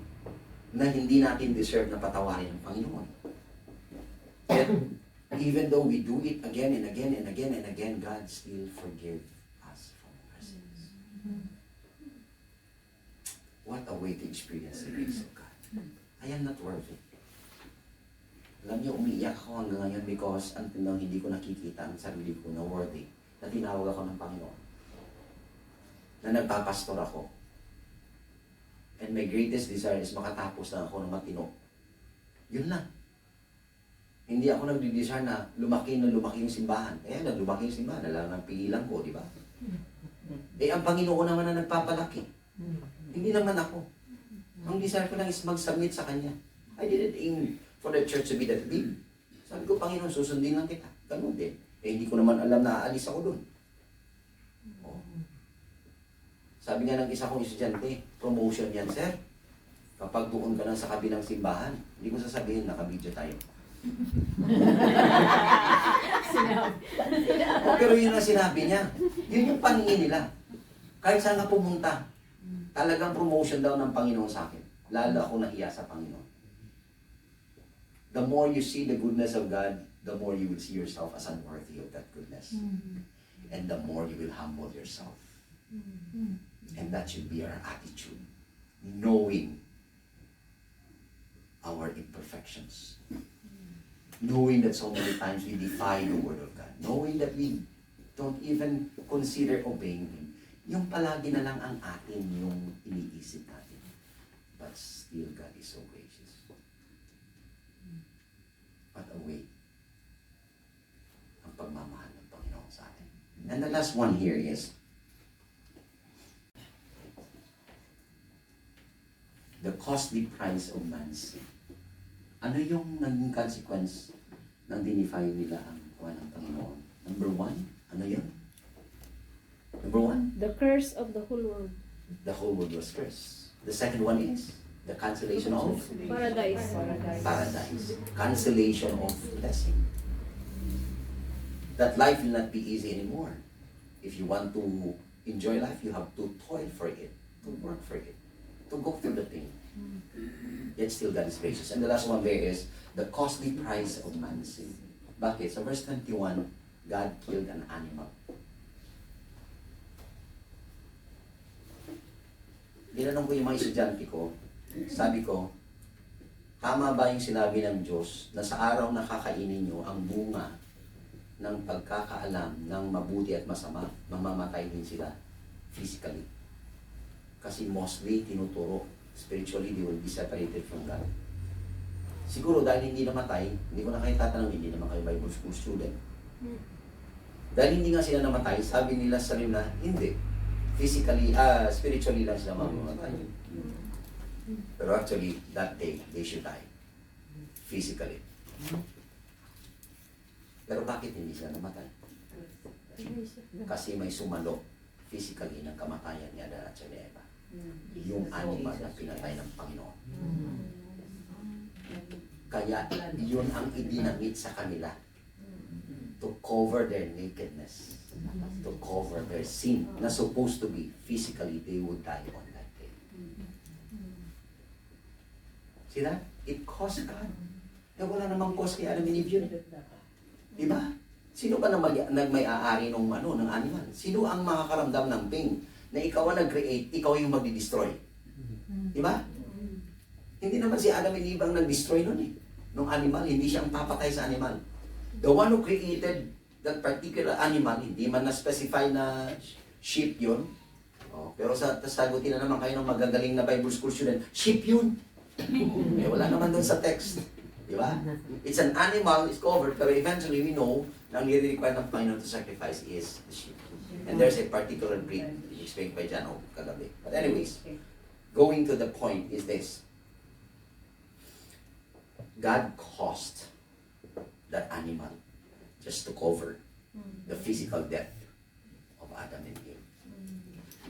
na hindi natin deserve na patawarin ng Panginoon? And even though we do it again and again and again and again, God still forgives us from our sins. What a way to experience the grace of God. I am not worthy. Alam niyo, umiiyak ako hanggang ngayon because until now hindi ko nakikita ang sarili ko na worthy, na tinawag ako ng Panginoon, na nagpapastor ako. And my greatest desire is makatapos na ako ng matino. Yun lang. Hindi ako nagdi-desire na lumaki yung simbahan. Eh, lumaki yung simbahan. Alam ng pigilan ko, di ba? Eh, ang Panginoon naman na nagpapalaki. Hindi naman ako. Ang desire ko lang is mag-submit sa Kanya. I didn't aim for the church to be that big. Sabi ko, Panginoon, susundin lang kita. Ganun din. Eh, hindi ko naman alam na aalis ako dun. Oh. Sabi nga ng isa kong estudyante, promotion yan, sir. Kapag doon ka na sa kabilang simbahan, hindi ko sasabihin, naka-video tayo. Pero yun ang sinabi niya. Yun yung paningin nila. Kahit saan ka pumunta, talagang promotion daw ng Panginoon sa akin. Lalo ako nahiya sa Panginoon. The more you see the goodness of God, the more you will see yourself as unworthy of that goodness. And the more you will humble yourself. And that should be our attitude. Knowing our imperfections. Knowing that so many times we defy the Word of God. Knowing that we don't even consider obeying Him. Yung palagi na lang ang atin yung iniisip natin. But still God is so gracious. What a way ang pagmamahal ng Panginoon sa atin. And the last one here is the costly price of man's sin. Ano yung naging consequence ng dinify nila ang kuha ng Panginoon? Number 1, ano yun? Number 1?
The curse of the whole world.
The whole world was cursed. The second one is the cancellation of
Paradise.
paradise. Cancellation of blessing. That life will not be easy anymore. If you want to enjoy life, you have to toil for it, to work for it, to go through the thing. Yet still God is gracious. And the last one there is the costly price of man's sin. Bakit? Sa verse 21, God killed an animal. Tinanong ko yung mga estudyante ko, sabi ko, tama ba yung sinabi ng Diyos na sa araw na kakainin nyo ang bunga ng pagkakaalam ng mabuti at masama, mamamatay din sila physically. Kasi mostly tinuturo, spiritually they will be separated from God. Siguro dahil hindi namatay, hindi ko na kayo tatanong, hindi naman kayo Bible school student. Dahil hindi nga sila namatay, sabi nila sa rin na, hindi. Physically, spiritually lang sila mamamatay. Pero actually, that day, they should die. Physically. Pero bakit hindi sila namatay? Kasi may sumalo physically ng kamatayan ni Adan at ni Eva. Yung animal na pinatay ng Panginoon. Kaya yun ang idinamit sa kanila to cover their nakedness, to cover their sin na supposed to be physically they would die on that day. See that? It cost God. Eh, wala namang cost kay Adam and Eve yun. Diba? Sino ba nagmay-aari ng animal? Sino ang makakaramdam ng pain na ikaw ang nag-create, ikaw yung magdi-destroy? Diba? Hindi naman si Adam and Eve ang nag-destroy nun eh. Nung animal, hindi siya ang papatay sa animal. The one who created that particular animal, hindi man na-specify na sheep yun. Oh, pero sagutin na naman kayo ng magagaling na Bible school student, sheep yun. Eh, wala naman dun sa text. Diba? It's an animal, it's covered, pero eventually we know na ang nire-require ng Panginoon to sacrifice is the sheep. And there's a particular breed, explained by John kagabi. But anyways, going to the point is this. God caused that animal just to cover the physical death of Adam and Eve.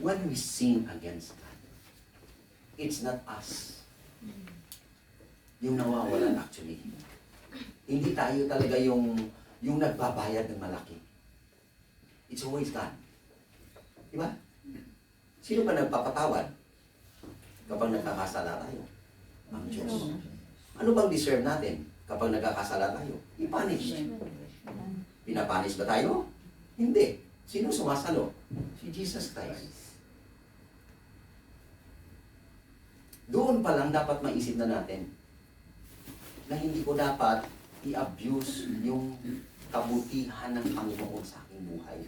When we sin against God, it's not us yung nawawalan actually. Hindi tayo talaga yung nagbabayad ng malaki. It's always God. Diba? Sino ba nagpapatawad kapag nagkakasala tayo? Ang Diyos. Ano bang deserve natin kapag nagkakasala tayo? I-punish. Pinapunish ba tayo? Hindi. Sino sumasalo? Si Jesus Christ. Doon pa lang dapat maisip na natin na hindi ko dapat i-abuse yung kabutihan ng Panginoon sa aking buhay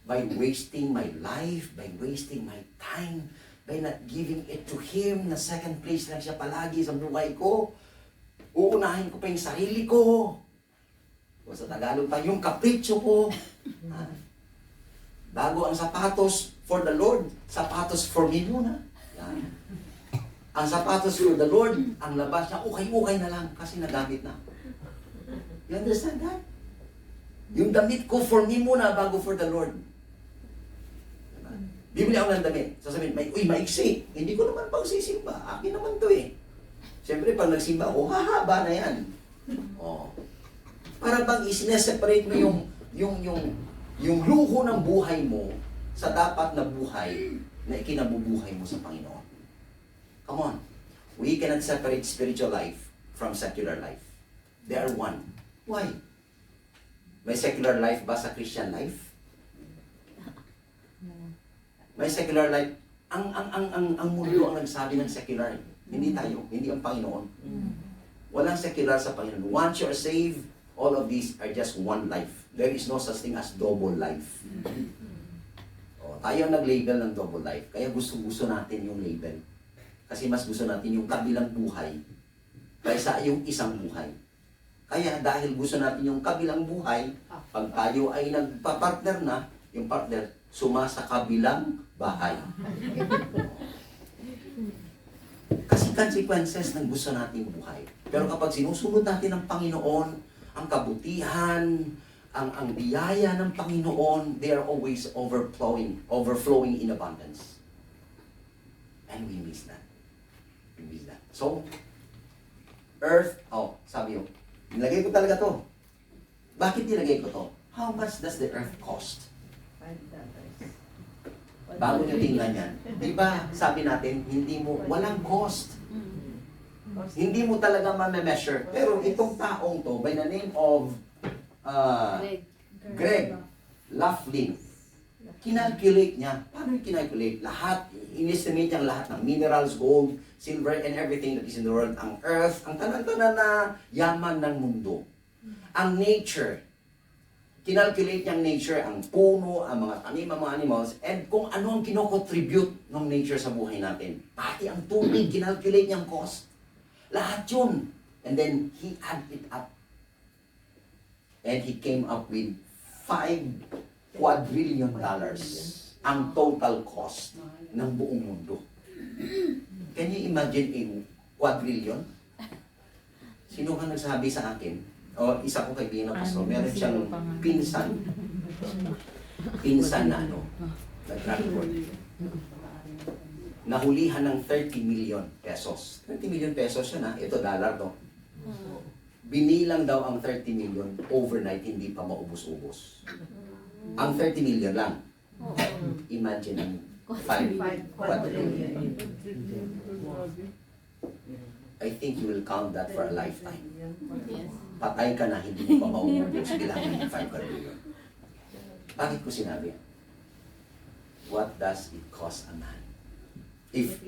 by wasting my life, by wasting my time, by not giving it to Him na second place lang siya palagi sa buhay ko. Uunahin ko pa yung sarili ko. O sa Tagalog pa, yung kapritsyo ko. Bago ang sapatos for the Lord, sapatos for me muna. Yan. Ang sapatos for the Lord, ang labas niya, ukay-ukay na lang kasi nagamit na. You understand that? Yung damit ko for me muna bago for the Lord. Diba? Bibili ako ng damit. Sasabihin, maiksi. Hindi ko naman pang sisimba. Akin naman to eh. Siyempre, pag nagsimba ako, hahaba na yan. Oh. Para bang isineseparate mo yung luho ng buhay mo sa dapat na buhay na ikinabubuhay mo sa Panginoon. Come on. We cannot separate spiritual life from secular life. They are one. Why? May secular life ba sa Christian life? May secular life. Ang mundo ang nagsabi ng secular. Hindi tayo. Hindi ang Panginoon. Walang secular sa Panginoon. Once you are saved, all of these are just one life. There is no such thing as double life. Tayo ang nag-label ng double life. Kaya gusto natin yung label. Kasi mas gusto natin yung kabilang buhay kaysa yung isang buhay. Kaya dahil gusto natin yung kabilang buhay, pag tayo ay nagpa-partner na, yung partner sumasa kabilang bahay. Kasi consequences ng gusto nating buhay. Pero kapag sinusunod natin ang Panginoon, ang kabutihan, ang biyaya ng Panginoon, they are always overflowing in abundance. And we miss that. So, earth, sabi ko, nilagay ko talaga to. Bakit nilagay ko to? How much does the earth cost? Bago nyo tingnan yan. Diba, sabi natin, walang cost. Hindi mo talaga ma-measure. Pero itong taong to, by the name of Greg Laughlin, kinalculate niya. Paano yung kinalculate? Lahat, in-estimate niya lahat ng minerals, gold, silver, and everything that is in the world. Ang earth, ang tanan-tanan na yaman ng mundo. Ang nature, Kinalculate niyang nature, ang puno, ang mga tanim, ang mga animals, and kung ano ang kinocontribute ng nature sa buhay natin. Pati ang tubig, kinalculate niyang cost. Lahat yun. And then, he added it up. And he came up with $5 quadrillion ang total cost ng buong mundo. Can you imagine a quadrillion? Sino ka nagsabi sa akin? O isa ko kaibigan ng pastor, meron siyang pinsan. Pinsan na nag-drug court. Nahulihan ng 30 million pesos. 30 million pesos yun ha, ito dollar to. Binilang daw ang 30 million overnight, hindi pa maubos-ubos. Ang 30 million lang. Imagine ang 5 quadrillion. I think you will count that for a lifetime. Patay ka na, hindi mo pa maubos bilangan ng 5 quadrillion. Bakit ko sinabi? What does it cost a man? If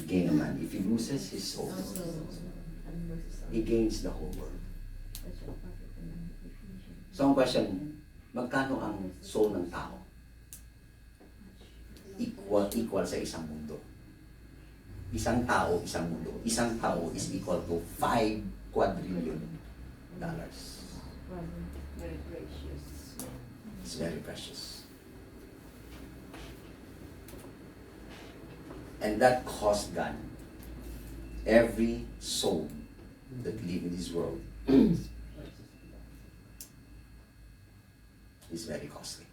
gain a man, if he loses his soul, he gains the whole world. So ang question, magkano ang soul ng tao? Equal sa isang mundo. Isang tao, isang mundo. Isang tao is equal to $5 quadrillion.
Very precious.
It's very precious. And that cost God every soul that live in this world is very costly.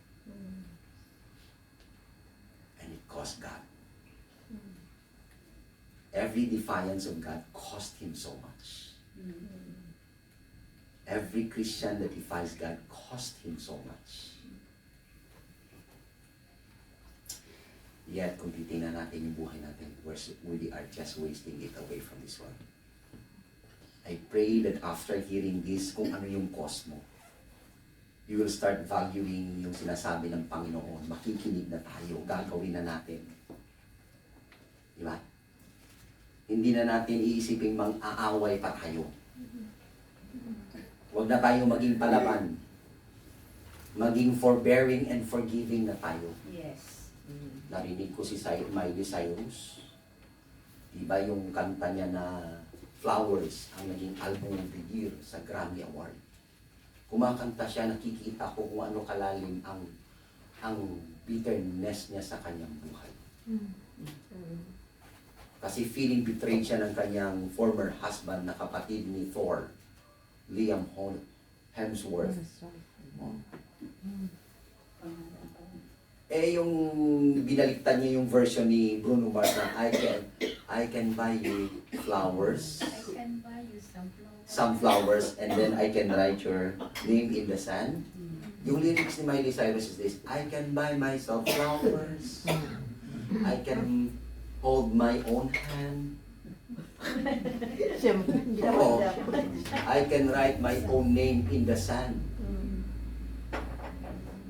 And it cost God. Every defiance of God cost him so much. Every Christian that defies God cost him so much. Yet, kung titingnan natin yung buhay natin, we are just wasting it away from this world. I pray that after hearing this, kung ano yung cost mo, you will start valuing yung sinasabi ng Panginoon. Makikinig na tayo, gagawin na natin. Diba? Hindi na natin iisipin mang-aaway pa tayo. Huwag na tayo maging palaban. Maging forbearing and forgiving na tayo.
Yes.
Narinig ko si Miley Cyrus. Diba yung kanta niya na Flowers ang naging album of the year sa Grammy Award. Kumakanta siya, nakikita ko kung ano kalalim ang bitterness niya sa kanyang buhay. Kasi feeling betrayed siya ng kanyang former husband na kapatid ni Thor, Liam Hemsworth. Eh yung binaliktad niya yung version ni Bruno Mars na I can buy you flowers.
I can buy you
Some flowers and then I can write your name in the sand. Yung lyrics ni Miley Cyrus is this, I can buy myself flowers. I can hold my own hand. Oo. I can write my own name in the sand.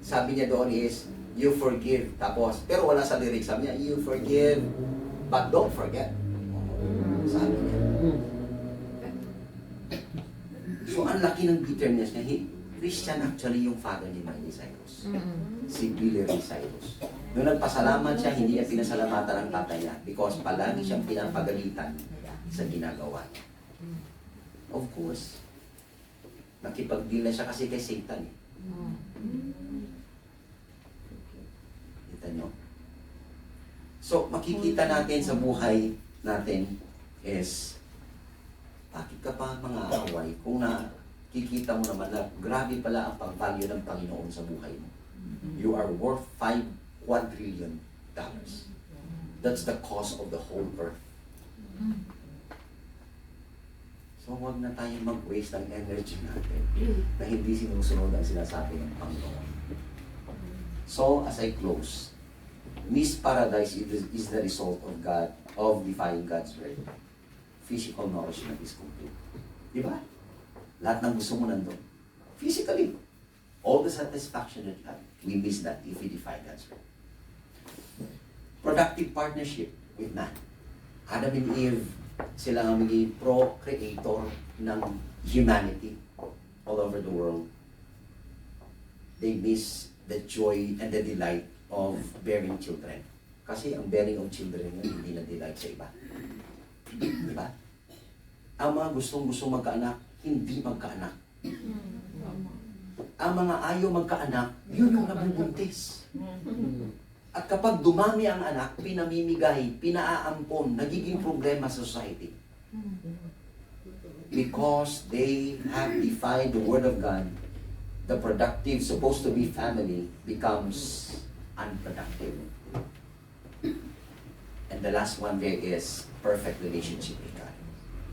Sabi niya doon is, you forgive. Tapos, pero wala sa lyrics. Sabi niya, you forgive, but don't forget. Sabi niya. So, ang laki ng bitterness niya. Christian actually yung father ni Miley Cyrus. Si Billy Ray Cyrus. Nung nagpasalamat siya, hindi niya pinasalamatan ang tatay niya because palagi siyang pinapagalitan sa ginagawa niya. Of course, nakipag-deal na siya kasi kay Satan. Kita nyo? So, makikita natin sa buhay natin is bakit ka pa mga away kung nakikita mo naman na grabe pala ang pag-value ng Panginoon sa buhay mo. You are worth $5 quadrillion. That's the cost of the whole earth. So huwag na tayo mag-waste ng energy natin na hindi sinusunod ang sinasabi ng Panginoon. So, as I close, Miss Paradise is the result of defying God's word. Physical nourishment is complete. Di ba? Lahat ng gusto mo nandun. Physically. All the satisfaction that you have, we miss that if we defy God's word. Productive partnership with man. Adam and Eve, sila ang maging procreator ng humanity all over the world. they miss the joy and the delight of bearing children. Kasi ang bearing of children yun, hindi na delight sa iba. Diba? Ang mga gustong-gusto magkaanak, hindi magkaanak. Ang mga ayaw magkaanak, yun yung nabubuntis. At kapag dumami ang anak, pinamimigay, pinaaampon, nagiging problema sa society. Because they have defied the Word of God, the productive, supposed to be family, becomes unproductive. And the last one there is perfect relationship with God,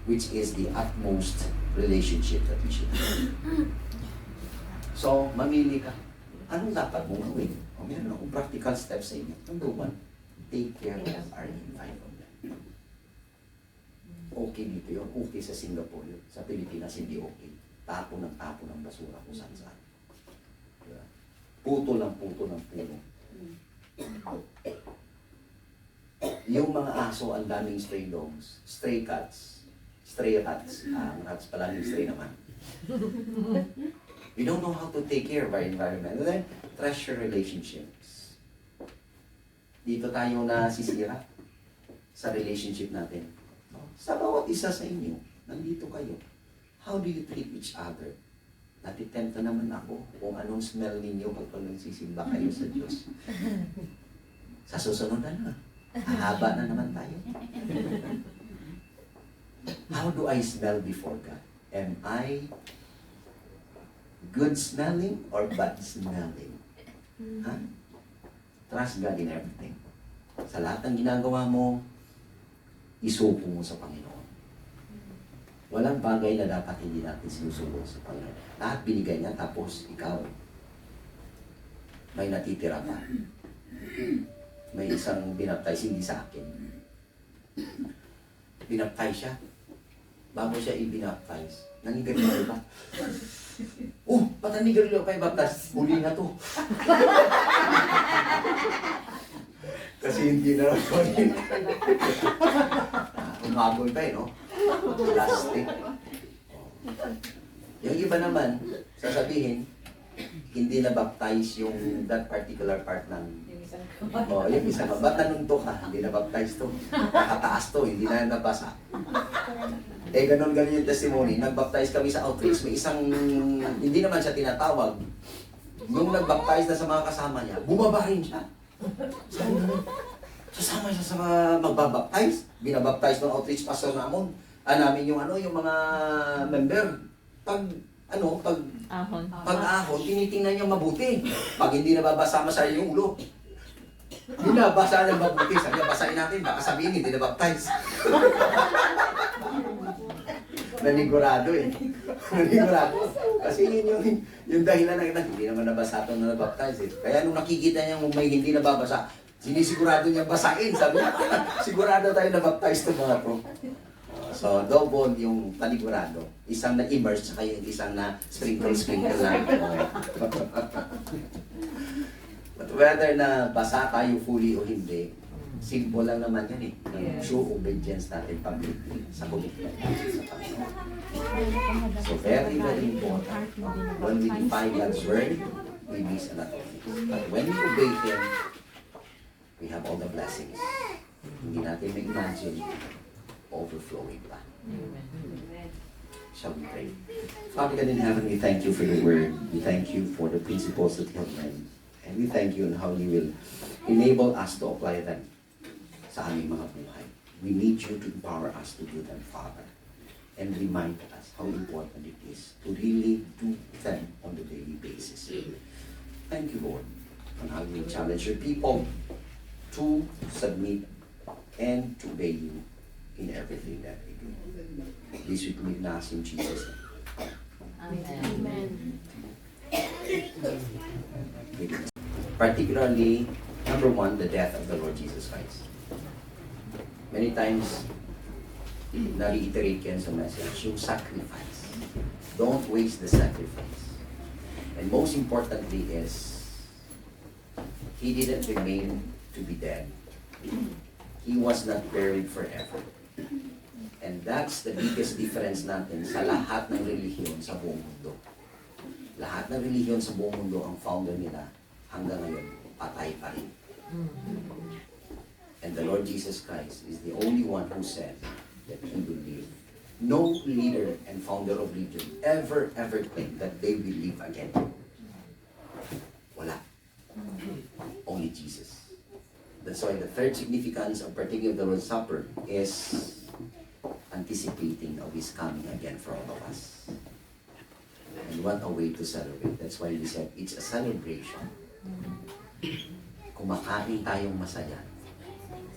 which is the utmost relationship that we should have. So, mamili ka. Anong dapat mong gawin? O, meron akong practical steps sa inyo. Number one, take care of our environment. Okay dito yun. Okay sa Singapore yun. Sa Pilipinas, hindi okay. Tapo ng basura kung saan saan. Diba? Puto ng puno. Yung mga aso, ang daming stray dogs, stray cats. Ang rats pala yung stray naman. We don't know how to take care of our environment. And then, treasure relationships. Dito tayo nasisira sa relationship natin. Sa bawat isa sa inyo, nandito kayo. How do you treat each other? Natitempta naman ako kung anong smell ninyo pag nagsisimba kayo sa Diyos. Sa susunod na. Hahaba na naman tayo. How do I smell before God? Am I good smelling or bad smelling? Ha? Trust God in everything. Sa lahat ng ginagawa mo, isuko mo sa Panginoon. Walang bagay na dapat hindi natin sinusuko sa Panginoon. Lahat binigay niya, tapos ikaw, may natitira pa. May isang binaptize, hindi sa akin. Binaptize siya. Bago siya i-binaptize, nanigarilyo ba? Oh, ba't nanigarilyo pa i-baptize? Huli na to. Kasi hindi na rin ko rin. Umabol pa no? Plastic. Yung iba naman, sasabihin, hindi na baptize yung that particular part ng yung isa ka. Ba't nanunto ka? Hindi na baptize to. Nakataas to, hindi na nabasa. Ganon yung testimony. Nag-baptize kami sa outreach. May isang, hindi naman siya tinatawag. Yung nag-baptize na sa mga kasama niya, bumaba rin siya. Sasama siya sa magbabaptize. Binabaptize ng outreach pastor namin yung mga member. Pag ahon, tinitingnan niya mabuti. Pag hindi nababasa masaya yung ulo. Binabasa niya mabuti. Sabi niya, basahin natin. Baka sabihin, hindi nabaptize. Nanigurado Nanigurado. Kasi yun yung dahilan na hindi naman nabasa ito na nabaptize Kaya nung nakikita niya may hindi nababasa, sinisigurado niya basahin. Sabi niya, sigurado tayo nabaptize ito mga to. So, double yung panigurado. Isang na-immerse, saka yung isang na sprinkle lang. But whether na basa tayo fully o hindi, simple lang naman yan Show obedience natin publicly sa commitment natin sa Panginoon. So very, very important. When we defy God's word, we miss a lot of things. But when we obey Him, we have all the blessings. Hindi natin ma-imagine, overflowing pa. Shall we pray? Father God in heaven, we thank you for your word. We thank you for the principles that you have learned. And we thank you on how you will enable us to apply them sa aming mga buhay. We need you to empower us to do them, Father. And remind us how important it is to really do them on a daily basis. Thank you, Lord, on how you challenge your people to submit and to obey you in everything that they do. This we commit na in Jesus' name.
Amen.
Particularly, number one, the death of the Lord Jesus Christ. Many times, na-reiterate yan sa message, yung sacrifice. Don't waste the sacrifice. And most importantly is, He didn't remain to be dead. He was not buried forever. And that's the biggest difference natin sa lahat ng relihiyon sa buong mundo. Lahat ng relihiyon sa buong mundo, ang founder nila, hanggang ngayon, patay pa rin. And the Lord Jesus Christ is the only one who said that He will live. No leader and founder of religion ever claimed that they will live again. Wala. Only Jesus. That's why the third significance of partaking of the Lord's Supper is anticipating of His coming again for all of us. And what a way to celebrate. That's why we said it's a celebration. Kumakain tayong masaya.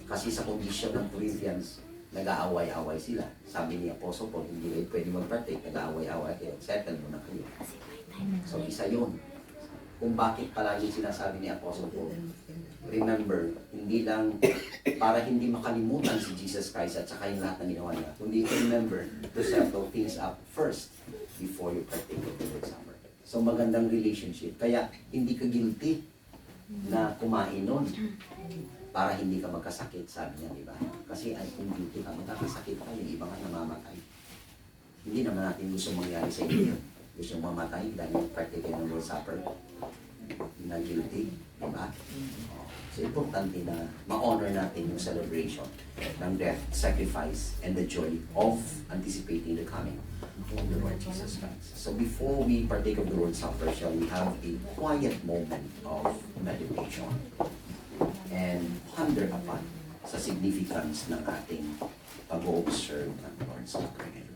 Kasi sa kondisyon ng Corinthians, nag-aaway-away sila. Sabi ni Apostle Paul, hindi kayo pwede mag-partake, nag-aaway-away kayo, settle mo na kayo. So isa yun. Kung bakit palagi sinasabi ni Apostle Paul, remember, hindi lang para hindi makalimutan si Jesus Christ at saka yung lahat ng ginawa niya, kundi remember to settle things up first before you partake of the Lord's Supper. So magandang relationship. Kaya hindi ka guilty na kumain nun para hindi ka magkasakit, sabi niya, di ba? Kasi ay kung guilty ka, magkakasakit ka, yung iba nga namamatay. Hindi naman natin gusto mangyari sa inyo. Gusto mamatay dahil partake kayo ng Lord's Supper. Na guilty, di ba? So importante na ma-honor natin yung celebration ng death, sacrifice, and the joy of anticipating the coming of the Lord Jesus Christ. So before we partake of the Lord's Supper, shall we have a quiet moment of meditation and ponder upon sa significance ng ating pag-observe ng Lord's Supper ngayon.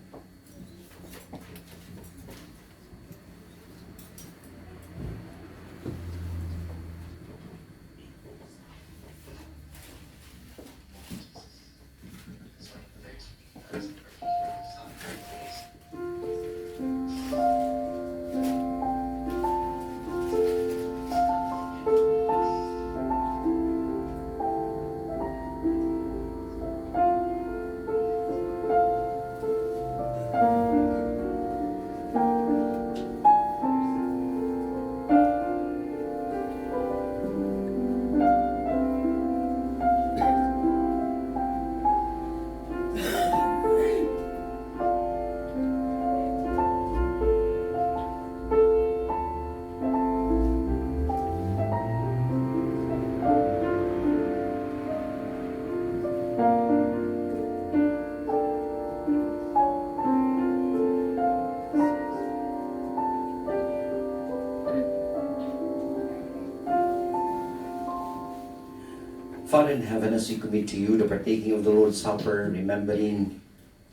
Father in heaven, as we commit to you the partaking of the Lord's Supper, remembering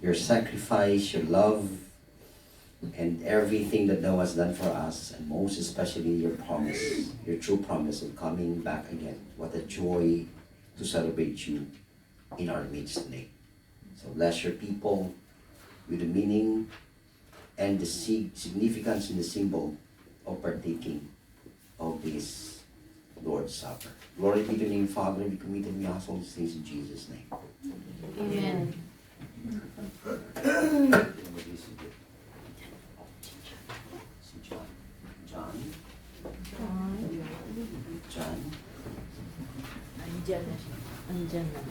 your sacrifice, your love, and everything that thou hast done for us, and most especially your promise, your true promise of coming back again. What a joy to celebrate you in our midst today. So bless your people with the meaning and the significance and the symbol of partaking of this Lord's Supper. Glory be to your name, Father. We commit and we ask all these things in Jesus' name.
Amen.
Si John. John?
Andyan na siya. Andyan na.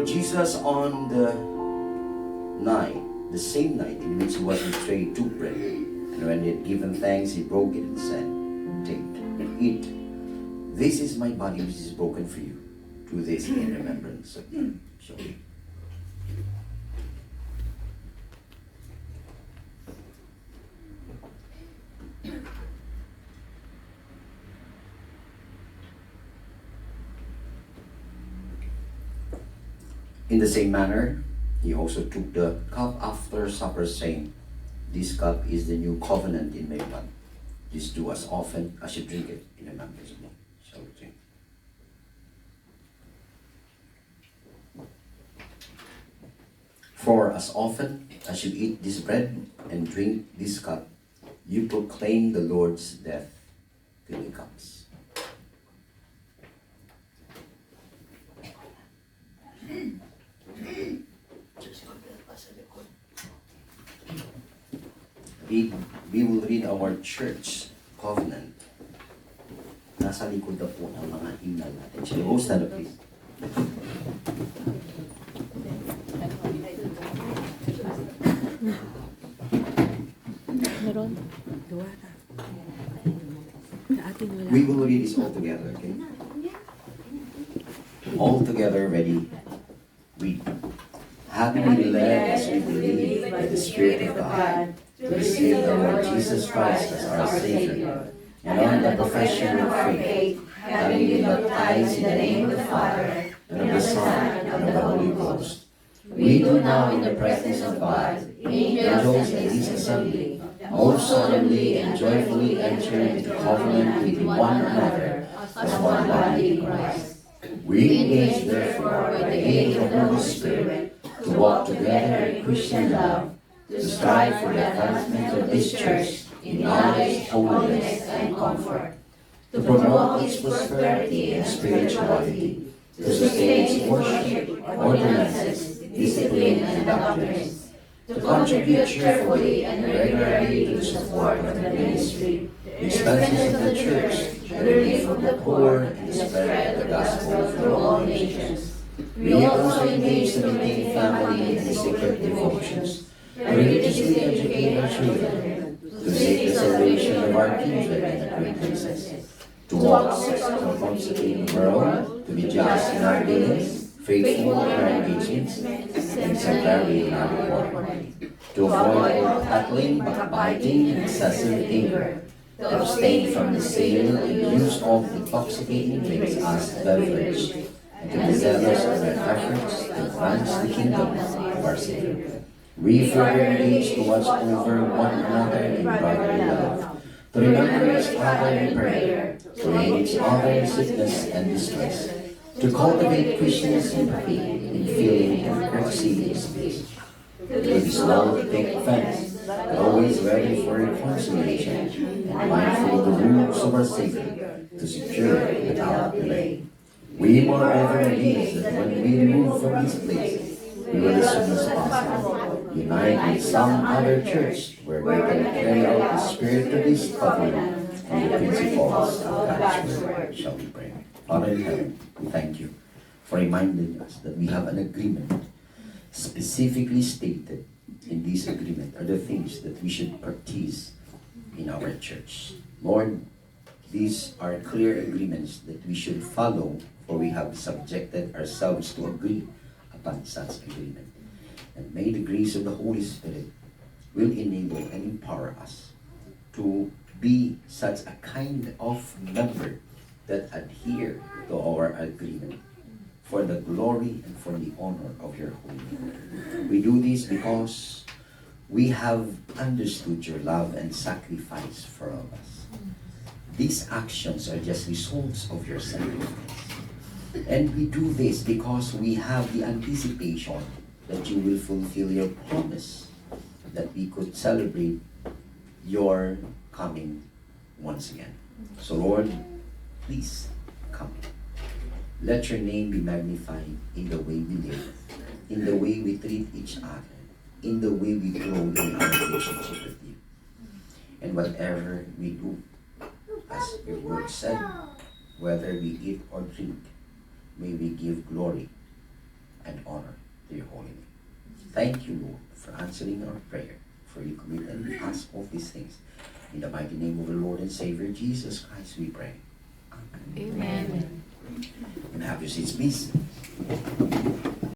Lord Jesus, on the night, the same night in which he was betrayed, took bread. And when he had given thanks, he broke it and said, "Take and eat. This is my body which is broken for you. Do this in remembrance of me." So, in the same manner, he also took the cup after supper, saying, "This cup is the new covenant in my blood. This do as often as you drink it in remembrance of me." Shall we drink? For as often as you eat this bread and drink this cup, you proclaim the Lord's death till he comes. We will read our church covenant. Nasa likod na po ng mga hymnal natin. Shall we all stand up, please?
Meron? Gawa na. Sa atin wala.
We will read this all together, okay? All together, ready? Read. Having been led as we believe by the Spirit of God to receive the Lord Jesus Christ as our Savior, and on the profession of faith, having been baptized in the name of the Father, and of the Son, and of the Holy Ghost, we do now in the presence of God, angels and His assembly, most solemnly and joyfully enter into covenant with one another as one body in Christ. We engage therefore by the aid of the Holy Spirit to walk together in Christian love, to strive for the advancement of this church in knowledge, holiness, and comfort, to promote its prosperity and spirituality, to sustain its worship, ordinances, discipline, and doctrines, to contribute cheerfully and regularly to the support of the ministry, the expenses of the church, the relief of the poor, and the spread of the gospel through all nations. We also engage to maintain family and sacred devotions, to religiously educate our children, to seek the salvation of our kindred and acquaintances, to walk circumspectly in the world, to be just in our dealings, faithful in our engagements, and exemplary in our reporting, to avoid all tattling, backbiting, and excessive anger, to abstain from the sale and use of intoxicating drinks as beverage, and to be zealous in our efforts to advance the kingdom of our Savior. We further engage to watch over one another in brotherly love, to remember each other in prayer, to aid each other in sickness and distress, to cultivate Christian sympathy in feeling and courtesy in speech, to be slow to take offense, but always ready for reconciliation, and mindful of the rules of our Savior, to secure it without delay. We moreover engage that when we move from these places, we will as soon as possible unite with some other church where we can carry out the spirit of this covenant and the principles of God's word. Shall we pray? Father in heaven, we thank you for reminding us that we have an agreement. Specifically stated in this agreement are the things that we should practice in our church. Lord, these are clear agreements that we should follow, for we have subjected ourselves to agree upon such agreement. And may the grace of the Holy Spirit will enable and empower us to be such a kind of member that adhere to our agreement for the glory and for the honor of your holy name. We do this because we have understood your love and sacrifice for all of us. These actions are just results of your sacrifice. And we do this because we have the anticipation that you will fulfill your promise, that we could celebrate your coming once again. So Lord, please come. Let your name be magnified in the way we live, in the way we treat each other, in the way we grow in our relationship with you. And whatever we do, as your word said, whether we eat or drink, may we give glory
and honor to your holy name. Thank you, Lord, for answering our prayer. For you commit and we ask of these things. In the mighty name of the Lord and Savior Jesus Christ, we pray. Amen.
Amen.
And have your seats, please.